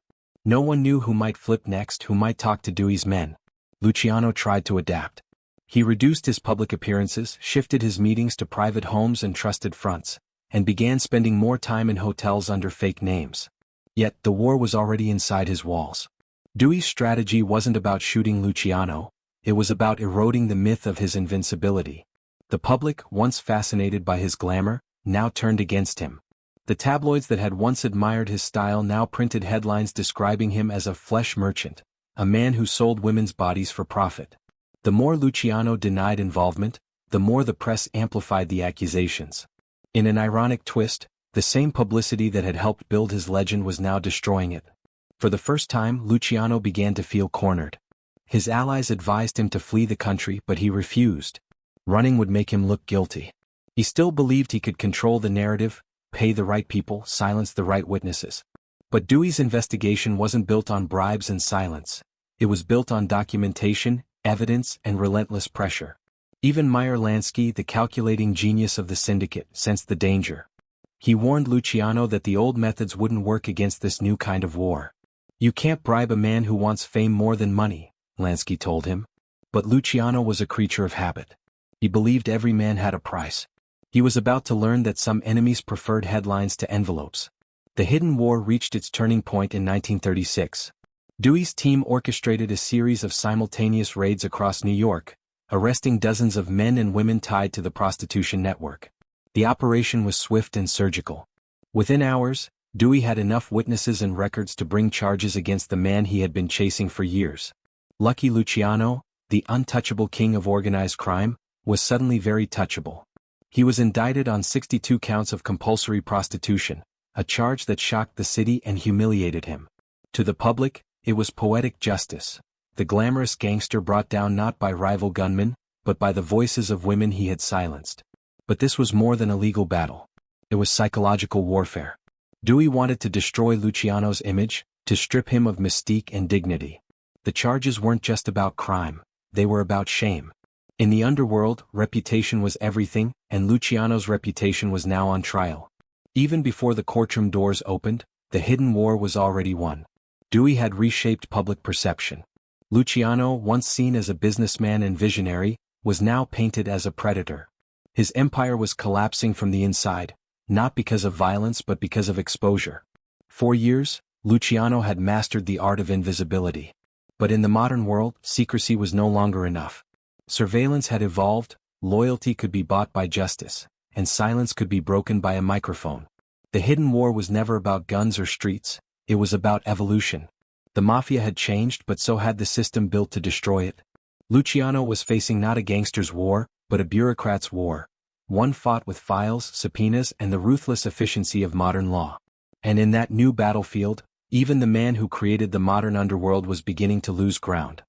No one knew who might flip next, who might talk to Dewey's men. Luciano tried to adapt. He reduced his public appearances, shifted his meetings to private homes and trusted fronts, and began spending more time in hotels under fake names. Yet, the war was already inside his walls. Dewey's strategy wasn't about shooting Luciano, it was about eroding the myth of his invincibility. The public, once fascinated by his glamour, now turned against him. The tabloids that had once admired his style now printed headlines describing him as a flesh merchant, a man who sold women's bodies for profit. The more Luciano denied involvement, the more the press amplified the accusations. In an ironic twist, the same publicity that had helped build his legend was now destroying it. For the first time, Luciano began to feel cornered. His allies advised him to flee the country, but he refused. Running would make him look guilty. He still believed he could control the narrative, pay the right people, silence the right witnesses. But Dewey's investigation wasn't built on bribes and silence. It was built on documentation, evidence, and relentless pressure. Even Meyer Lansky, the calculating genius of the syndicate, sensed the danger. He warned Luciano that the old methods wouldn't work against this new kind of war. "You can't bribe a man who wants fame more than money," Lansky told him. But Luciano was a creature of habit. He believed every man had a price. He was about to learn that some enemies preferred headlines to envelopes. The hidden war reached its turning point in 1936. Dewey's team orchestrated a series of simultaneous raids across New York, arresting dozens of men and women tied to the prostitution network. The operation was swift and surgical. Within hours, Dewey had enough witnesses and records to bring charges against the man he had been chasing for years. Lucky Luciano, the untouchable king of organized crime, was suddenly very touchable. He was indicted on 62 counts of compulsory prostitution, a charge that shocked the city and humiliated him. To the public, it was poetic justice, the glamorous gangster brought down not by rival gunmen, but by the voices of women he had silenced. But this was more than a legal battle. It was psychological warfare. Dewey wanted to destroy Luciano's image, to strip him of mystique and dignity. The charges weren't just about crime, they were about shame. In the underworld, reputation was everything, and Luciano's reputation was now on trial. Even before the courtroom doors opened, the hidden war was already won. Dewey had reshaped public perception. Luciano, once seen as a businessman and visionary, was now painted as a predator. His empire was collapsing from the inside, not because of violence but because of exposure. For years, Luciano had mastered the art of invisibility. But in the modern world, secrecy was no longer enough. Surveillance had evolved, loyalty could be bought by justice, and silence could be broken by a microphone. The hidden war was never about guns or streets, it was about evolution. The Mafia had changed, but so had the system built to destroy it. Luciano was facing not a gangster's war, but a bureaucrat's war. One fought with files, subpoenas, and the ruthless efficiency of modern law. And in that new battlefield, even the man who created the modern underworld was beginning to lose ground.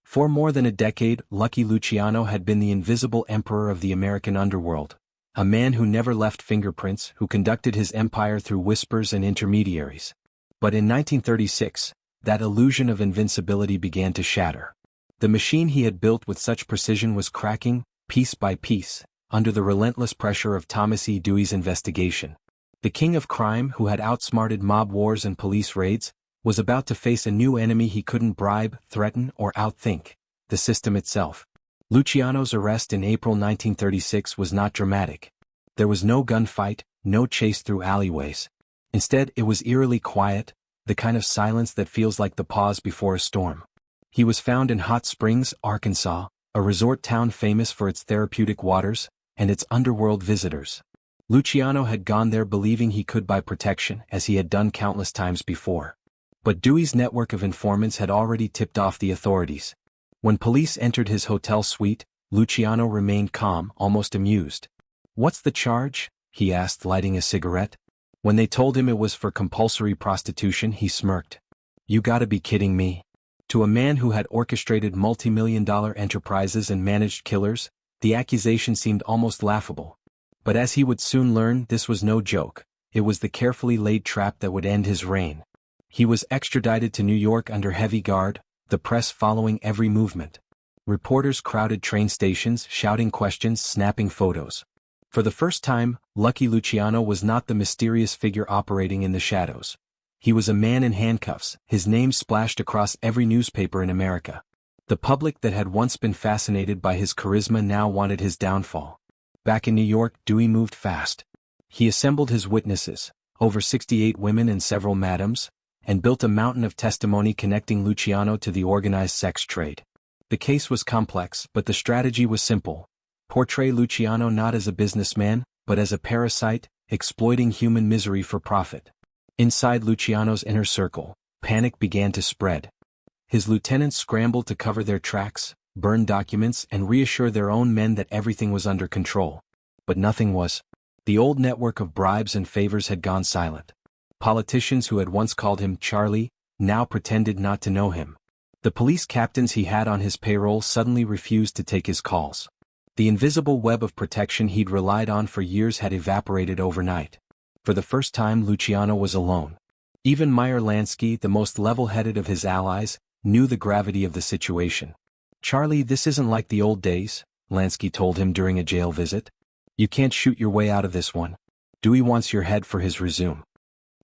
For more than a decade, Lucky Luciano had been the invisible emperor of the American underworld, a man who never left fingerprints, who conducted his empire through whispers and intermediaries. But in 1936, that illusion of invincibility began to shatter. The machine he had built with such precision was cracking, piece by piece, under the relentless pressure of Thomas E. Dewey's investigation. The king of crime, who had outsmarted mob wars and police raids, was about to face a new enemy he couldn't bribe, threaten, or outthink: the system itself. Luciano's arrest in April 1936 was not dramatic. There was no gunfight, no chase through alleyways. Instead, it was eerily quiet, the kind of silence that feels like the pause before a storm. He was found in Hot Springs, Arkansas, a resort town famous for its therapeutic waters and its underworld visitors. Luciano had gone there believing he could buy protection, as he had done countless times before. But Dewey's network of informants had already tipped off the authorities. When police entered his hotel suite, Luciano remained calm, almost amused. "What's the charge?" he asked, lighting a cigarette. When they told him it was for compulsory prostitution, he smirked. "You gotta be kidding me." To a man who had orchestrated multi-million-dollar enterprises and managed killers, the accusation seemed almost laughable. But as he would soon learn, this was no joke. It was the carefully laid trap that would end his reign. He was extradited to New York under heavy guard, the press following every movement. Reporters crowded train stations, shouting questions, snapping photos. For the first time, Lucky Luciano was not the mysterious figure operating in the shadows. He was a man in handcuffs, his name splashed across every newspaper in America. The public that had once been fascinated by his charisma now wanted his downfall. Back in New York, Dewey moved fast. He assembled his witnesses, over 68 women and several madams, and built a mountain of testimony connecting Luciano to the organized sex trade. The case was complex, but the strategy was simple. Portray Luciano not as a businessman, but as a parasite, exploiting human misery for profit. Inside Luciano's inner circle, panic began to spread. His lieutenants scrambled to cover their tracks, burn documents, and reassure their own men that everything was under control. But nothing was. The old network of bribes and favors had gone silent. Politicians who had once called him Charlie now pretended not to know him. The police captains he had on his payroll suddenly refused to take his calls. The invisible web of protection he'd relied on for years had evaporated overnight. For the first time, Luciano was alone. Even Meyer Lansky, the most level-headed of his allies, knew the gravity of the situation. "Charlie, this isn't like the old days," Lansky told him during a jail visit. "You can't shoot your way out of this one. Dewey wants your head for his resume."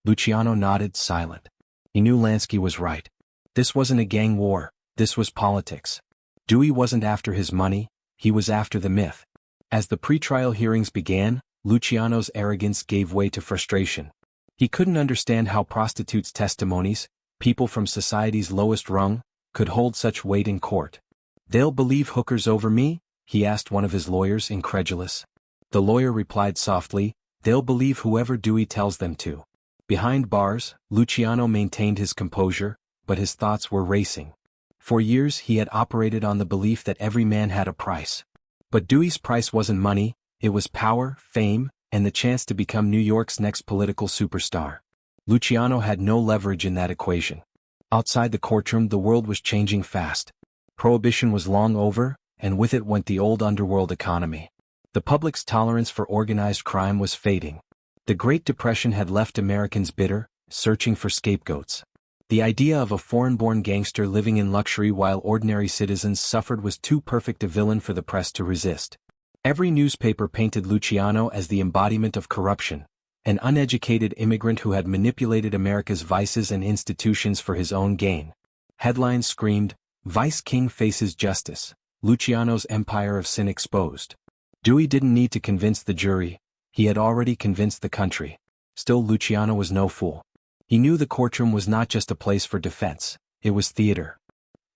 Luciano nodded, silent. He knew Lansky was right. This wasn't a gang war, this was politics. Dewey wasn't after his money, he was after the myth. As the pretrial hearings began, Luciano's arrogance gave way to frustration. He couldn't understand how prostitutes' testimonies, people from society's lowest rung, could hold such weight in court. "They'll believe hookers over me?" he asked one of his lawyers, incredulous. The lawyer replied softly, "They'll believe whoever Dewey tells them to." Behind bars, Luciano maintained his composure, but his thoughts were racing. For years he had operated on the belief that every man had a price. But Dewey's price wasn't money, it was power, fame, and the chance to become New York's next political superstar. Luciano had no leverage in that equation. Outside the courtroom, the world was changing fast. Prohibition was long over, and with it went the old underworld economy. The public's tolerance for organized crime was fading. The Great Depression had left Americans bitter, searching for scapegoats. The idea of a foreign-born gangster living in luxury while ordinary citizens suffered was too perfect a villain for the press to resist. Every newspaper painted Luciano as the embodiment of corruption, an uneducated immigrant who had manipulated America's vices and institutions for his own gain. Headlines screamed, "Vice King faces justice, Luciano's empire of sin exposed." Dewey didn't need to convince the jury, he had already convinced the country. Still, Luciano was no fool. He knew the courtroom was not just a place for defense, it was theater.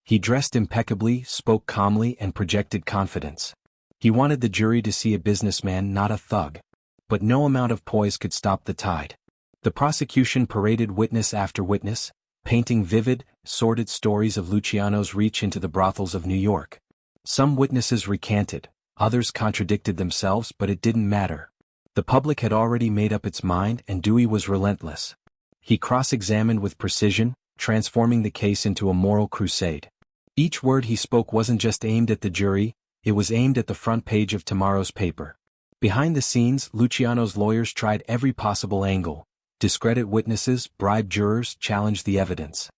He dressed impeccably, spoke calmly, and projected confidence. He wanted the jury to see a businessman, not a thug. But no amount of poise could stop the tide. The prosecution paraded witness after witness, painting vivid, sordid stories of Luciano's reach into the brothels of New York. Some witnesses recanted, others contradicted themselves, but it didn't matter. The public had already made up its mind, and Dewey was relentless. He cross-examined with precision, transforming the case into a moral crusade. Each word he spoke wasn't just aimed at the jury, it was aimed at the front page of tomorrow's paper. Behind the scenes, Luciano's lawyers tried every possible angle: discredit witnesses, bribe jurors, challenge the evidence.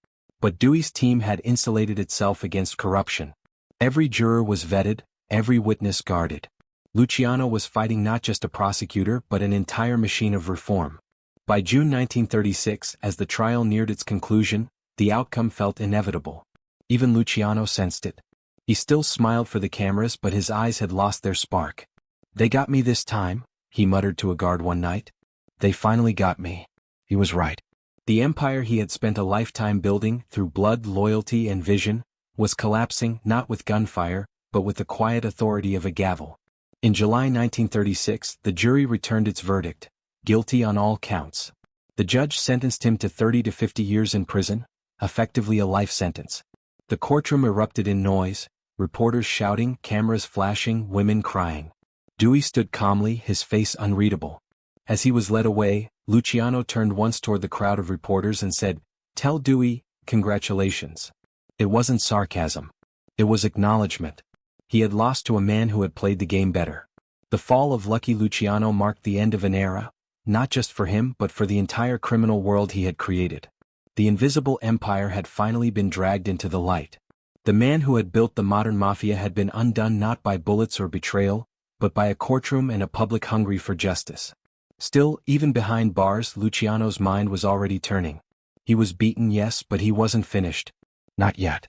But Dewey's team had insulated itself against corruption. Every juror was vetted, every witness guarded. Luciano was fighting not just a prosecutor but an entire machine of reform. By June 1936, as the trial neared its conclusion, the outcome felt inevitable. Even Luciano sensed it. He still smiled for the cameras, but his eyes had lost their spark. "They got me this time," he muttered to a guard one night. "They finally got me." He was right. The empire he had spent a lifetime building, through blood, loyalty, and vision, was collapsing, not with gunfire, but with the quiet authority of a gavel. In July 1936, the jury returned its verdict: guilty on all counts. The judge sentenced him to 30 to 50 years in prison, effectively a life sentence. The courtroom erupted in noise, reporters shouting, cameras flashing, women crying. Dewey stood calmly, his face unreadable. As he was led away, Luciano turned once toward the crowd of reporters and said, "Tell Dewey, congratulations." It wasn't sarcasm. It was acknowledgement. He had lost to a man who had played the game better. The fall of Lucky Luciano marked the end of an era, not just for him but for the entire criminal world he had created. The invisible empire had finally been dragged into the light. The man who had built the modern mafia had been undone not by bullets or betrayal, but by a courtroom and a public hungry for justice. Still, even behind bars, Luciano's mind was already turning. He was beaten, yes, but he wasn't finished. Not yet.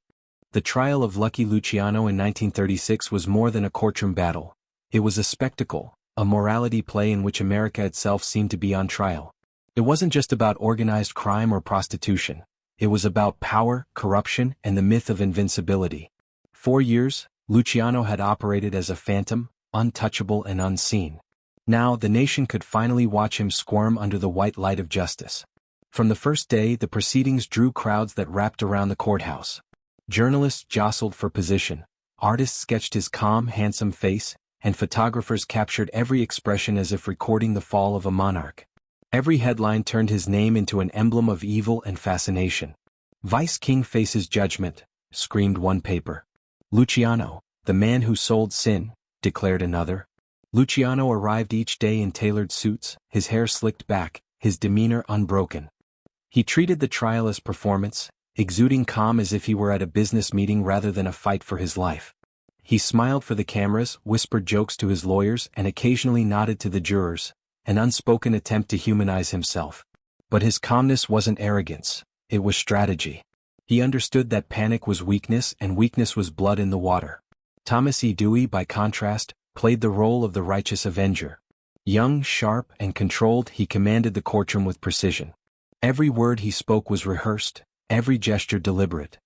The trial of Lucky Luciano in 1936 was more than a courtroom battle. It was a spectacle, a morality play in which America itself seemed to be on trial. It wasn't just about organized crime or prostitution. It was about power, corruption, and the myth of invincibility. 4 years, Luciano had operated as a phantom, untouchable and unseen. Now the nation could finally watch him squirm under the white light of justice. From the first day, the proceedings drew crowds that wrapped around the courthouse. Journalists jostled for position, artists sketched his calm, handsome face, and photographers captured every expression as if recording the fall of a monarch. Every headline turned his name into an emblem of evil and fascination. "Vice King faces judgment," screamed one paper. "Luciano, the man who sold sin," declared another. Luciano arrived each day in tailored suits, his hair slicked back, his demeanor unbroken. He treated the trial as performance, exuding calm as if he were at a business meeting rather than a fight for his life. He smiled for the cameras, whispered jokes to his lawyers, and occasionally nodded to the jurors, an unspoken attempt to humanize himself. But his calmness wasn't arrogance, it was strategy. He understood that panic was weakness and weakness was blood in the water. Thomas E. Dewey, by contrast, played the role of the righteous avenger. Young, sharp, and controlled, he commanded the courtroom with precision. Every word he spoke was rehearsed, every gesture deliberate.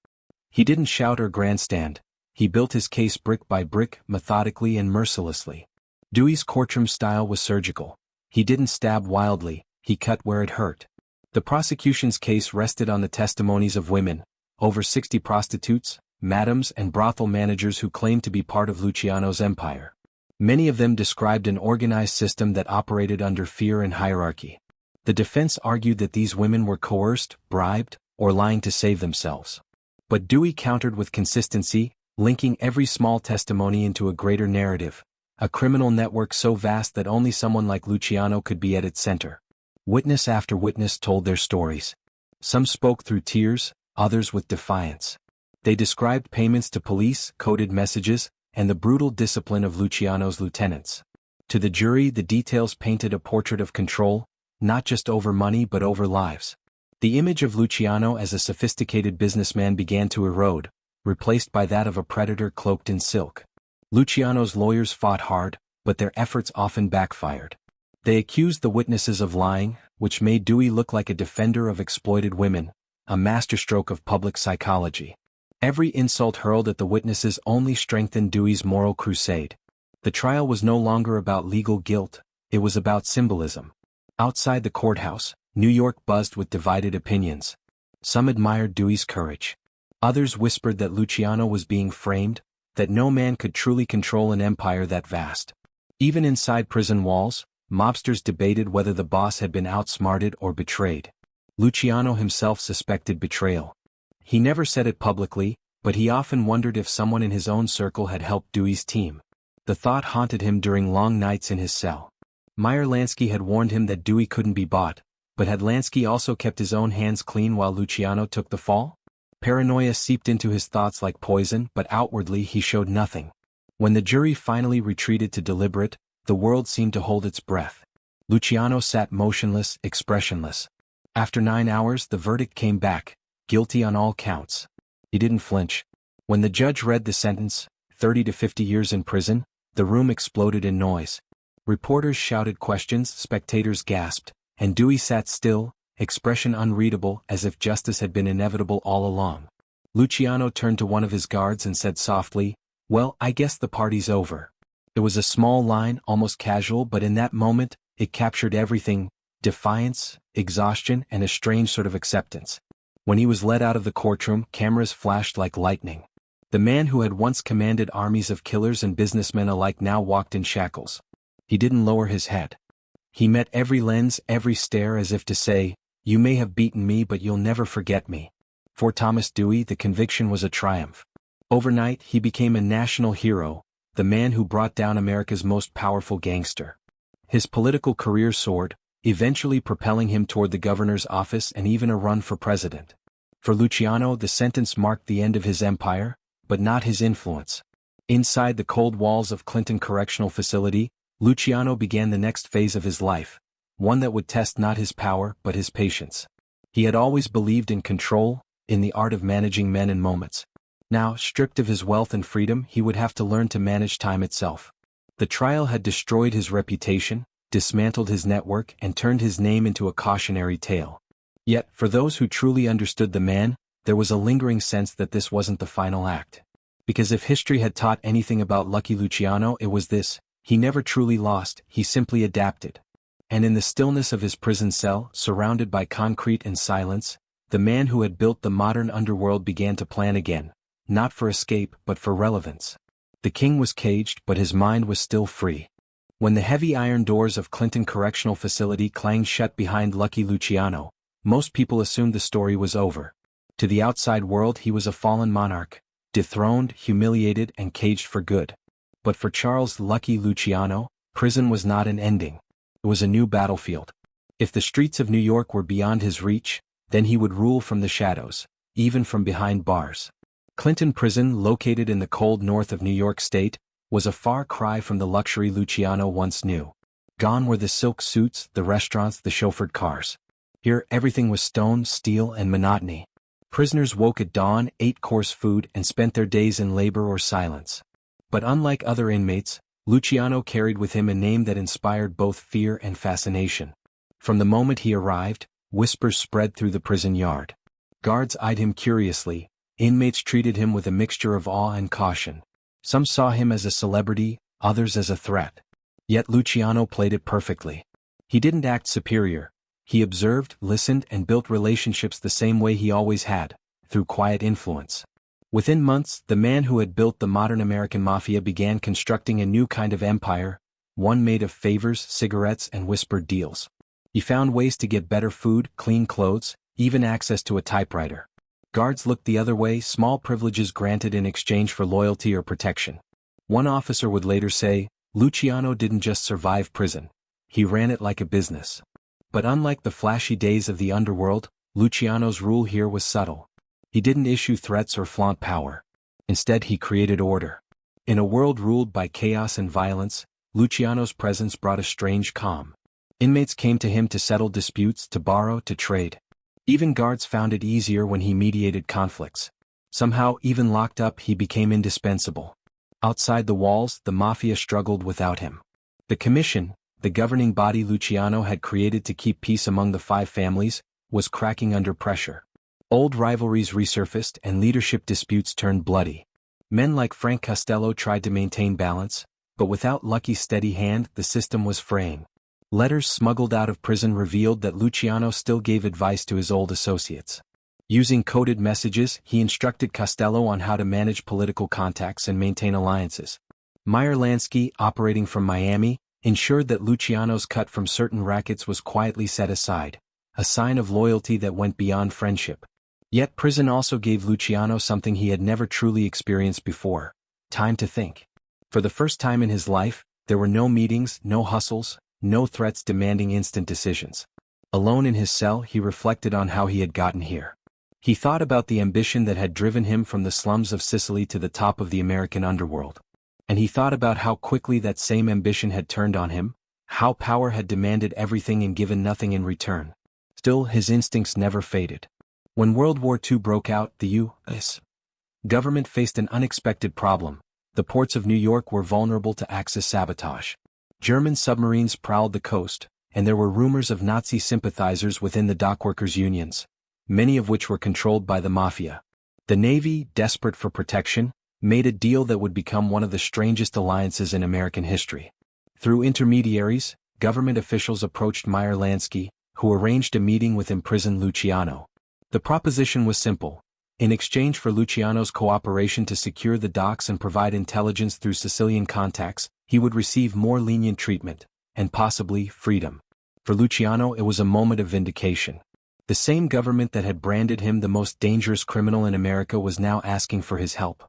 He didn't shout or grandstand, he built his case brick by brick, methodically and mercilessly. Dewey's courtroom style was surgical. He didn't stab wildly, he cut where it hurt. The prosecution's case rested on the testimonies of women, over 60 prostitutes, madams and brothel managers who claimed to be part of Luciano's empire. Many of them described an organized system that operated under fear and hierarchy. The defense argued that these women were coerced, bribed, or lying to save themselves. But Dewey countered with consistency, linking every small testimony into a greater narrative, a criminal network so vast that only someone like Luciano could be at its center. Witness after witness told their stories. Some spoke through tears, others with defiance. They described payments to police, coded messages, and the brutal discipline of Luciano's lieutenants. To the jury, the details painted a portrait of control, not just over money but over lives. The image of Luciano as a sophisticated businessman began to erode, replaced by that of a predator cloaked in silk. Luciano's lawyers fought hard, but their efforts often backfired. They accused the witnesses of lying, which made Dewey look like a defender of exploited women, a masterstroke of public psychology. Every insult hurled at the witnesses only strengthened Dewey's moral crusade. The trial was no longer about legal guilt, it was about symbolism. Outside the courthouse, New York buzzed with divided opinions. Some admired Dewey's courage. Others whispered that Luciano was being framed, that no man could truly control an empire that vast. Even inside prison walls, mobsters debated whether the boss had been outsmarted or betrayed. Luciano himself suspected betrayal. He never said it publicly, but he often wondered if someone in his own circle had helped Dewey's team. The thought haunted him during long nights in his cell. Meyer Lansky had warned him that Dewey couldn't be bought, but had Lansky also kept his own hands clean while Luciano took the fall? Paranoia seeped into his thoughts like poison, but outwardly he showed nothing. When the jury finally retreated to deliberate, the world seemed to hold its breath. Luciano sat motionless, expressionless. After 9 hours, the verdict came back, guilty on all counts. He didn't flinch. When the judge read the sentence, 30 to 50 years in prison, the room exploded in noise. Reporters shouted questions, spectators gasped, and Dewey sat still, expression unreadable, as if justice had been inevitable all along. Luciano turned to one of his guards and said softly, "Well, I guess the party's over." It was a small line, almost casual, but in that moment, it captured everything: defiance, exhaustion, and a strange sort of acceptance. When he was led out of the courtroom, cameras flashed like lightning. The man who had once commanded armies of killers and businessmen alike now walked in shackles. He didn't lower his head. He met every lens, every stare, as if to say, "You may have beaten me, but you'll never forget me." For Thomas Dewey, the conviction was a triumph. Overnight, he became a national hero, the man who brought down America's most powerful gangster. His political career soared, eventually propelling him toward the governor's office and even a run for president. For Luciano, the sentence marked the end of his empire, but not his influence. Inside the cold walls of Clinton Correctional Facility, Luciano began the next phase of his life, one that would test not his power but his patience. He had always believed in control, in the art of managing men and moments. Now, stripped of his wealth and freedom, he would have to learn to manage time itself. The trial had destroyed his reputation, dismantled his network, and turned his name into a cautionary tale. Yet, for those who truly understood the man, there was a lingering sense that this wasn't the final act. Because if history had taught anything about Lucky Luciano, it was this: he never truly lost, he simply adapted. And in the stillness of his prison cell, surrounded by concrete and silence, the man who had built the modern underworld began to plan again, not for escape but for relevance. The king was caged, but his mind was still free. When the heavy iron doors of Clinton Correctional Facility clanged shut behind Lucky Luciano, most people assumed the story was over. To the outside world, he was a fallen monarch, dethroned, humiliated, and caged for good. But for Charles Lucky Luciano, prison was not an ending. It was a new battlefield. If the streets of New York were beyond his reach, then he would rule from the shadows, even from behind bars. Clinton Prison, located in the cold north of New York State, was a far cry from the luxury Luciano once knew. Gone were the silk suits, the restaurants, the chauffeured cars. Here, everything was stone, steel, and monotony. Prisoners woke at dawn, ate coarse food, and spent their days in labor or silence. But unlike other inmates, Luciano carried with him a name that inspired both fear and fascination. From the moment he arrived, whispers spread through the prison yard. Guards eyed him curiously, inmates treated him with a mixture of awe and caution. Some saw him as a celebrity, others as a threat. Yet Luciano played it perfectly. He didn't act superior. He observed, listened, and built relationships the same way he always had, through quiet influence. Within months, the man who had built the modern American Mafia began constructing a new kind of empire, one made of favors, cigarettes, and whispered deals. He found ways to get better food, clean clothes, even access to a typewriter. Guards looked the other way, small privileges granted in exchange for loyalty or protection. One officer would later say, Luciano didn't just survive prison. He ran it like a business. But unlike the flashy days of the underworld, Luciano's rule here was subtle. He didn't issue threats or flaunt power. Instead, he created order. In a world ruled by chaos and violence, Luciano's presence brought a strange calm. Inmates came to him to settle disputes, to borrow, to trade. Even guards found it easier when he mediated conflicts. Somehow, even locked up, he became indispensable. Outside the walls, the Mafia struggled without him. The Commission, the governing body Luciano had created to keep peace among the five families, was cracking under pressure. Old rivalries resurfaced and leadership disputes turned bloody. Men like Frank Costello tried to maintain balance, but without Lucky's steady hand, the system was fraying. Letters smuggled out of prison revealed that Luciano still gave advice to his old associates. Using coded messages, he instructed Costello on how to manage political contacts and maintain alliances. Meyer Lansky, operating from Miami, ensured that Luciano's cut from certain rackets was quietly set aside, a sign of loyalty that went beyond friendship. Yet prison also gave Luciano something he had never truly experienced before: time to think. For the first time in his life, there were no meetings, no hustles, no threats demanding instant decisions. Alone in his cell, he reflected on how he had gotten here. He thought about the ambition that had driven him from the slums of Sicily to the top of the American underworld. And he thought about how quickly that same ambition had turned on him, how power had demanded everything and given nothing in return. Still, his instincts never faded. When World War II broke out, the U.S. government faced an unexpected problem. The ports of New York were vulnerable to Axis sabotage. German submarines prowled the coast, and there were rumors of Nazi sympathizers within the dockworkers' unions, many of which were controlled by the Mafia. The Navy, desperate for protection, made a deal that would become one of the strangest alliances in American history. Through intermediaries, government officials approached Meyer Lansky, who arranged a meeting with imprisoned Luciano. The proposition was simple. In exchange for Luciano's cooperation to secure the docks and provide intelligence through Sicilian contacts, he would receive more lenient treatment, and possibly freedom. For Luciano, it was a moment of vindication. The same government that had branded him the most dangerous criminal in America was now asking for his help.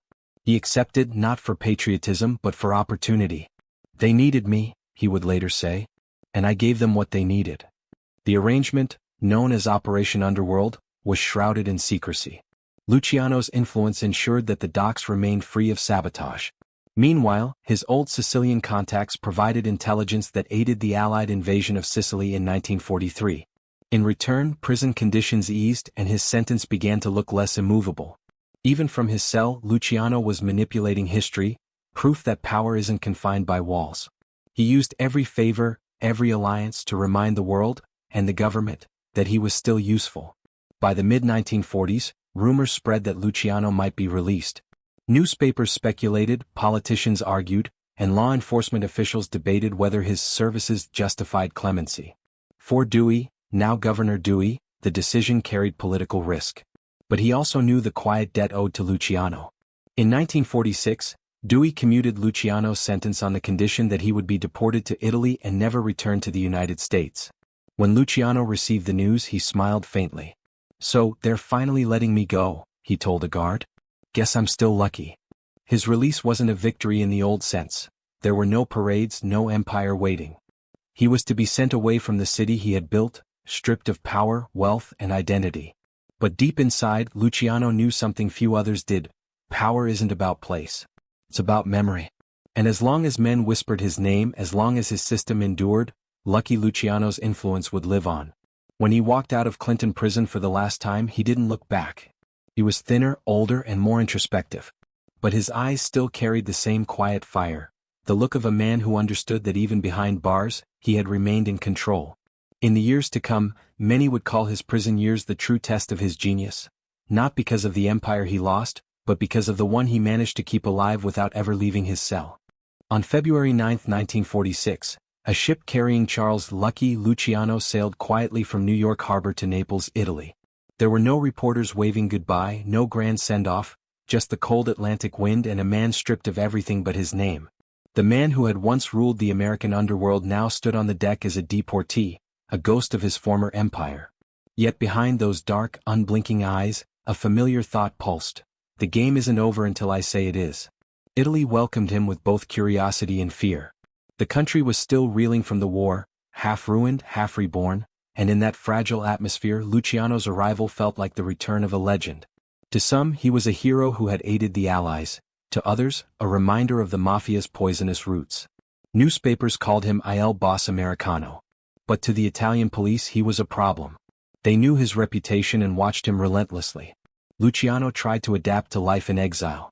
He accepted, not for patriotism but for opportunity. They needed me, he would later say, and I gave them what they needed. The arrangement, known as Operation Underworld, was shrouded in secrecy. Luciano's influence ensured that the docks remained free of sabotage. Meanwhile, his old Sicilian contacts provided intelligence that aided the Allied invasion of Sicily in 1943. In return, prison conditions eased and his sentence began to look less immovable. Even from his cell, Luciano was manipulating history, proof that power isn't confined by walls. He used every favor, every alliance to remind the world, and the government, that he was still useful. By the mid-1940s, rumors spread that Luciano might be released. Newspapers speculated, politicians argued, and law enforcement officials debated whether his services justified clemency. For Dewey, now Governor Dewey, the decision carried political risk. But he also knew the quiet debt owed to Luciano. In 1946, Dewey commuted Luciano's sentence on the condition that he would be deported to Italy and never return to the United States. When Luciano received the news, he smiled faintly. "So, they're finally letting me go," he told a guard. "Guess I'm still lucky." His release wasn't a victory in the old sense. There were no parades, no empire waiting. He was to be sent away from the city he had built, stripped of power, wealth, and identity. But deep inside, Luciano knew something few others did. Power isn't about place. It's about memory. And as long as men whispered his name, as long as his system endured, Lucky Luciano's influence would live on. When he walked out of Clinton prison for the last time, he didn't look back. He was thinner, older, and more introspective. But his eyes still carried the same quiet fire, the look of a man who understood that even behind bars, he had remained in control. In the years to come, many would call his prison years the true test of his genius. Not because of the empire he lost, but because of the one he managed to keep alive without ever leaving his cell. On February 9, 1946, a ship carrying Charles Lucky Luciano sailed quietly from New York Harbor to Naples, Italy. There were no reporters waving goodbye, no grand send-off, just the cold Atlantic wind and a man stripped of everything but his name. The man who had once ruled the American underworld now stood on the deck as a deportee, a ghost of his former empire. Yet behind those dark, unblinking eyes, a familiar thought pulsed. The game isn't over until I say it is. Italy welcomed him with both curiosity and fear. The country was still reeling from the war, half ruined, half reborn, and in that fragile atmosphere Luciano's arrival felt like the return of a legend. To some he was a hero who had aided the Allies, to others, a reminder of the Mafia's poisonous roots. Newspapers called him Il Boss Americano. But to the Italian police he was a problem. They knew his reputation and watched him relentlessly. Luciano tried to adapt to life in exile.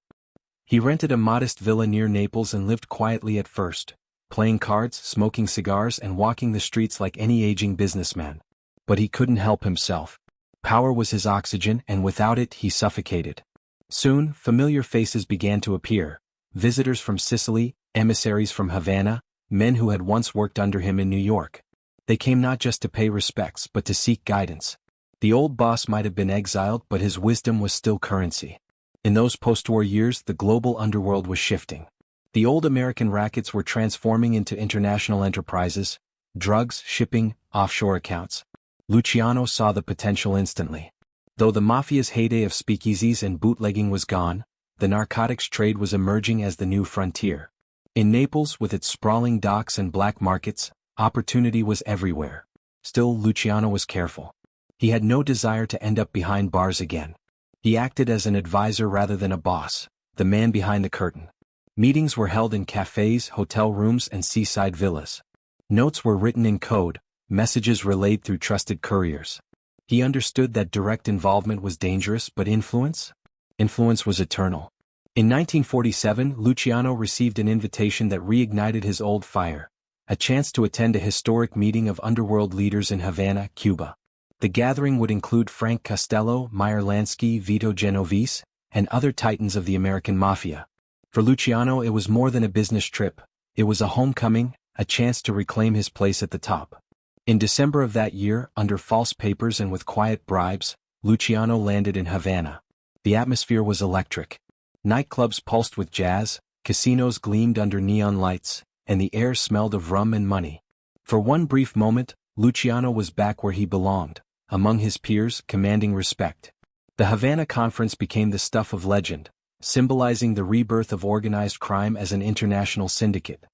He rented a modest villa near Naples and lived quietly at first, playing cards, smoking cigars and walking the streets like any aging businessman. But he couldn't help himself. Power was his oxygen and without it he suffocated. Soon, familiar faces began to appear, visitors from Sicily, emissaries from Havana, men who had once worked under him in New York. They came not just to pay respects but to seek guidance. The old boss might have been exiled but his wisdom was still currency. In those post-war years the global underworld was shifting. The old American rackets were transforming into international enterprises, drugs, shipping, offshore accounts. Luciano saw the potential instantly. Though the Mafia's heyday of speakeasies and bootlegging was gone, the narcotics trade was emerging as the new frontier. In Naples, with its sprawling docks and black markets, opportunity was everywhere. Still, Luciano was careful. He had no desire to end up behind bars again. He acted as an advisor rather than a boss, the man behind the curtain. Meetings were held in cafes, hotel rooms, and seaside villas. Notes were written in code, messages relayed through trusted couriers. He understood that direct involvement was dangerous, but influence was eternal. In 1947, Luciano received an invitation that reignited his old fire, a chance to attend a historic meeting of underworld leaders in Havana, Cuba. The gathering would include Frank Costello, Meyer Lansky, Vito Genovese, and other titans of the American Mafia. For Luciano it was more than a business trip, it was a homecoming, a chance to reclaim his place at the top. In December of that year, under false papers and with quiet bribes, Luciano landed in Havana. The atmosphere was electric. Nightclubs pulsed with jazz, casinos gleamed under neon lights, and the air smelled of rum and money. For one brief moment, Luciano was back where he belonged, among his peers, commanding respect. The Havana Conference became the stuff of legend, symbolizing the rebirth of organized crime as an international syndicate.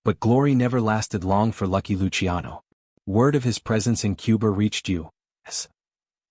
But glory never lasted long for Lucky Luciano. Word of his presence in Cuba reached U.S.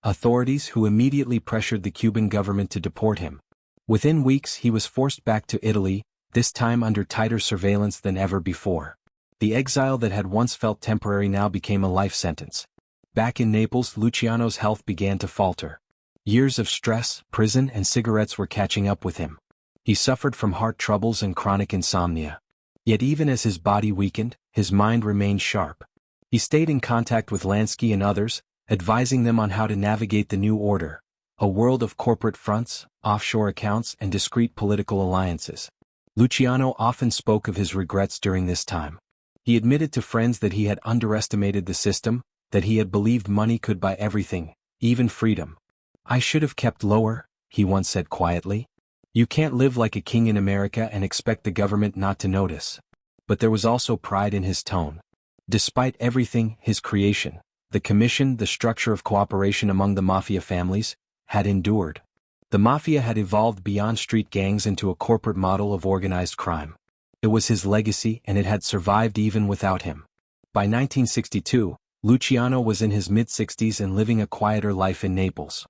authorities, who immediately pressured the Cuban government to deport him. Within weeks he was forced back to Italy, this time under tighter surveillance than ever before. The exile that had once felt temporary now became a life sentence. Back in Naples, Luciano's health began to falter. Years of stress, prison, and cigarettes were catching up with him. He suffered from heart troubles and chronic insomnia. Yet even as his body weakened, his mind remained sharp. He stayed in contact with Lansky and others, advising them on how to navigate the new order, a world of corporate fronts, offshore accounts, and discreet political alliances. Luciano often spoke of his regrets during this time. He admitted to friends that he had underestimated the system, that he had believed money could buy everything, even freedom. "I should have kept lower," he once said quietly. "You can't live like a king in America and expect the government not to notice." But there was also pride in his tone. Despite everything, his creation, the commission, the structure of cooperation among the Mafia families, had endured. The Mafia had evolved beyond street gangs into a corporate model of organized crime. It was his legacy and it had survived even without him. By 1962, Luciano was in his mid-60s and living a quieter life in Naples.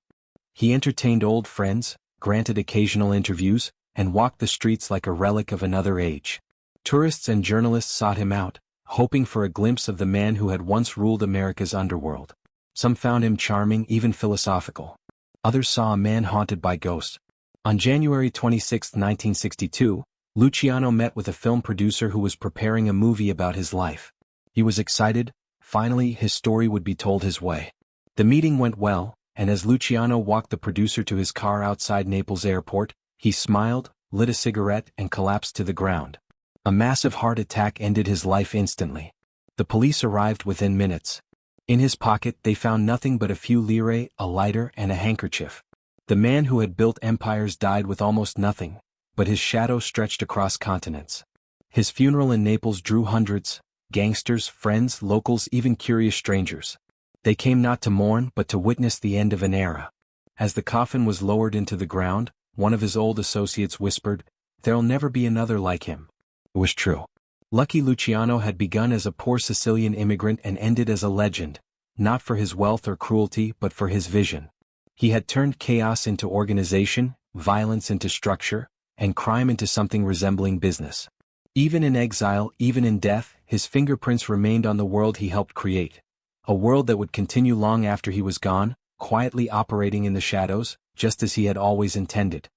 He entertained old friends, granted occasional interviews, and walked the streets like a relic of another age. Tourists and journalists sought him out, hoping for a glimpse of the man who had once ruled America's underworld. Some found him charming, even philosophical. Others saw a man haunted by ghosts. On January 26, 1962, Luciano met with a film producer who was preparing a movie about his life. He was excited. Finally, his story would be told his way. The meeting went well, and as Luciano walked the producer to his car outside Naples airport, he smiled, lit a cigarette, and collapsed to the ground. A massive heart attack ended his life instantly. The police arrived within minutes. In his pocket they found nothing but a few lire, a lighter, and a handkerchief. The man who had built empires died with almost nothing, but his shadow stretched across continents. His funeral in Naples drew hundreds, gangsters, friends, locals, even curious strangers. They came not to mourn but to witness the end of an era. As the coffin was lowered into the ground, one of his old associates whispered, "There'll never be another like him." It was true. Lucky Luciano had begun as a poor Sicilian immigrant and ended as a legend, not for his wealth or cruelty but for his vision. He had turned chaos into organization, violence into structure, and crime into something resembling business. Even in exile, even in death, his fingerprints remained on the world he helped create. A world that would continue long after he was gone, quietly operating in the shadows, just as he had always intended.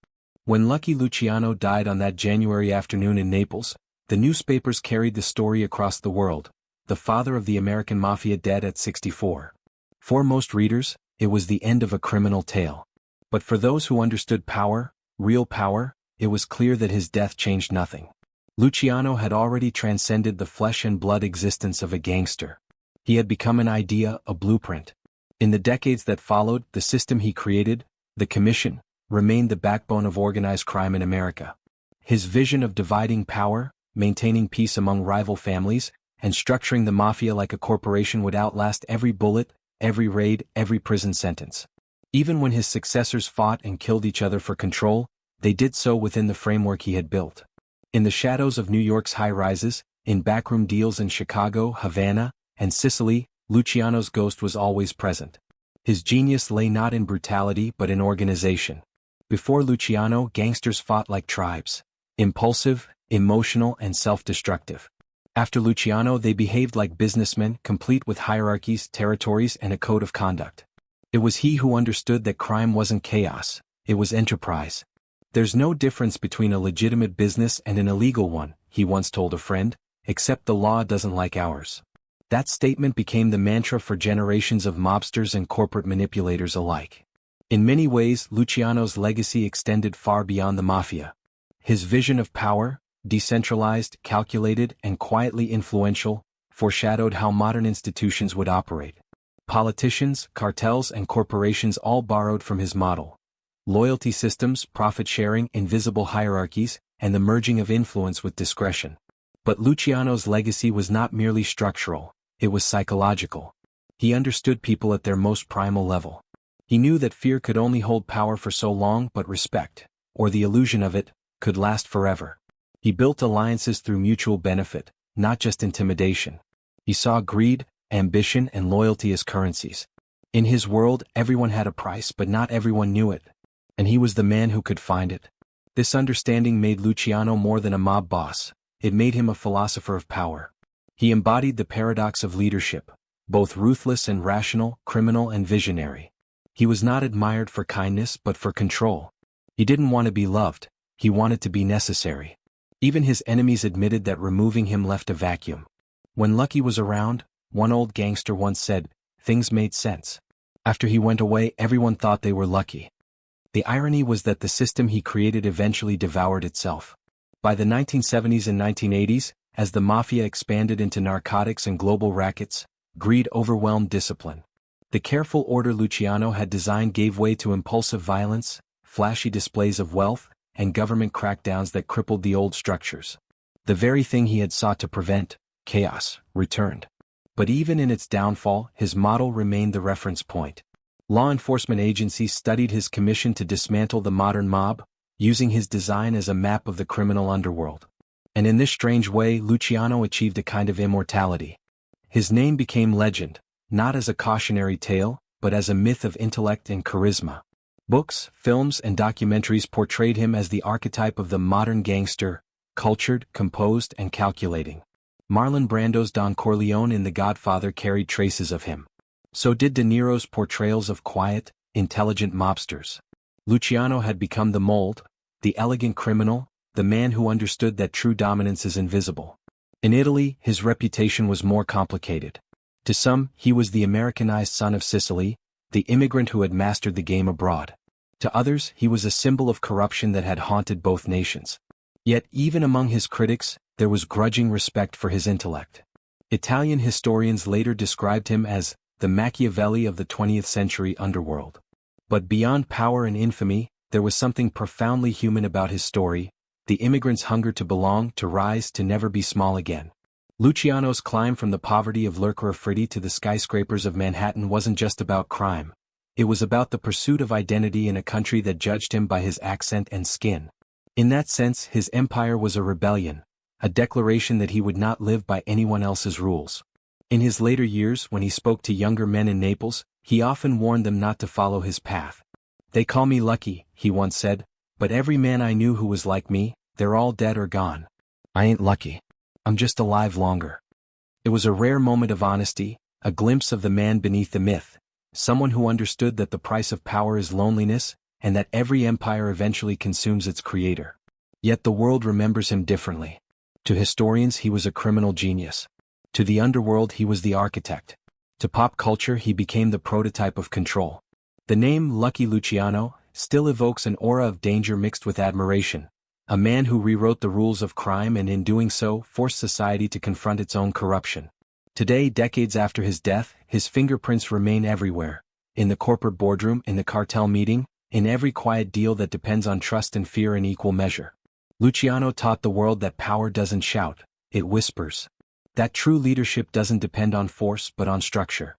When Lucky Luciano died on that January afternoon in Naples, the newspapers carried the story across the world: the father of the American Mafia dead at 64. For most readers, it was the end of a criminal tale. But for those who understood power, real power, it was clear that his death changed nothing. Luciano had already transcended the flesh and blood existence of a gangster. He had become an idea, a blueprint. In the decades that followed, the system he created, the Commission, remained the backbone of organized crime in America. His vision of dividing power, maintaining peace among rival families, and structuring the Mafia like a corporation would outlast every bullet, every raid, every prison sentence. Even when his successors fought and killed each other for control, they did so within the framework he had built. In the shadows of New York's high-rises, in backroom deals in Chicago, Havana, and Sicily, Luciano's ghost was always present. His genius lay not in brutality but in organization. Before Luciano, gangsters fought like tribes. Impulsive, emotional, and self-destructive. After Luciano, they behaved like businessmen, complete with hierarchies, territories, and a code of conduct. It was he who understood that crime wasn't chaos, it was enterprise. "There's no difference between a legitimate business and an illegal one," he once told a friend, "except the law doesn't like ours." That statement became the mantra for generations of mobsters and corporate manipulators alike. In many ways, Luciano's legacy extended far beyond the Mafia. His vision of power, decentralized, calculated, and quietly influential, foreshadowed how modern institutions would operate. Politicians, cartels, and corporations all borrowed from his model. Loyalty systems, profit-sharing, invisible hierarchies, and the merging of influence with discretion. But Luciano's legacy was not merely structural, it was psychological. He understood people at their most primal level. He knew that fear could only hold power for so long, but respect, or the illusion of it, could last forever. He built alliances through mutual benefit, not just intimidation. He saw greed, ambition, and loyalty as currencies. In his world, everyone had a price, but not everyone knew it. And he was the man who could find it. This understanding made Luciano more than a mob boss. It made him a philosopher of power. He embodied the paradox of leadership, both ruthless and rational, criminal and visionary. He was not admired for kindness but for control. He didn't want to be loved, he wanted to be necessary. Even his enemies admitted that removing him left a vacuum. When Lucky was around, one old gangster once said, things made sense. After he went away, everyone thought they were lucky. The irony was that the system he created eventually devoured itself. By the 1970s and 1980s, as the Mafia expanded into narcotics and global rackets, greed overwhelmed discipline. The careful order Luciano had designed gave way to impulsive violence, flashy displays of wealth, and government crackdowns that crippled the old structures. The very thing he had sought to prevent, chaos, returned. But even in its downfall, his model remained the reference point. Law enforcement agencies studied his commission to dismantle the modern mob, using his design as a map of the criminal underworld. And in this strange way, Luciano achieved a kind of immortality. His name became legend, not as a cautionary tale, but as a myth of intellect and charisma. Books, films, and documentaries portrayed him as the archetype of the modern gangster, cultured, composed, and calculating. Marlon Brando's Don Corleone in The Godfather carried traces of him. So did De Niro's portrayals of quiet, intelligent mobsters. Luciano had become the mold, the elegant criminal, the man who understood that true dominance is invisible. In Italy, his reputation was more complicated. To some, he was the Americanized son of Sicily, the immigrant who had mastered the game abroad. To others, he was a symbol of corruption that had haunted both nations. Yet, even among his critics, there was grudging respect for his intellect. Italian historians later described him as the Machiavelli of the 20th century underworld. But beyond power and infamy, there was something profoundly human about his story, the immigrant's hunger to belong, to rise, to never be small again. Luciano's climb from the poverty of Lercara Fritti to the skyscrapers of Manhattan wasn't just about crime. It was about the pursuit of identity in a country that judged him by his accent and skin. In that sense, his empire was a rebellion, a declaration that he would not live by anyone else's rules. In his later years, when he spoke to younger men in Naples, he often warned them not to follow his path. "They call me lucky," he once said, "but every man I knew who was like me, they're all dead or gone. I ain't lucky. I'm just alive longer." It was a rare moment of honesty, a glimpse of the man beneath the myth, someone who understood that the price of power is loneliness, and that every empire eventually consumes its creator. Yet the world remembers him differently. To historians, he was a criminal genius. To the underworld, he was the architect. To pop culture, he became the prototype of control. The name Lucky Luciano still evokes an aura of danger mixed with admiration, a man who rewrote the rules of crime and in doing so forced society to confront its own corruption. Today, decades after his death, his fingerprints remain everywhere, in the corporate boardroom, in the cartel meeting, in every quiet deal that depends on trust and fear in equal measure. Luciano taught the world that power doesn't shout, it whispers. That true leadership doesn't depend on force but on structure.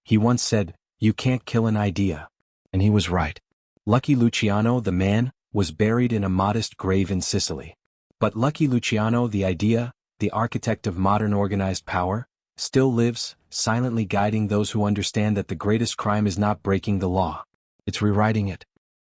He once said, "You can't kill an idea." And he was right. Lucky Luciano, the man, was buried in a modest grave in Sicily. But Lucky Luciano, the idea, the architect of modern organized power, still lives, silently guiding those who understand that the greatest crime is not breaking the law. It's rewriting it.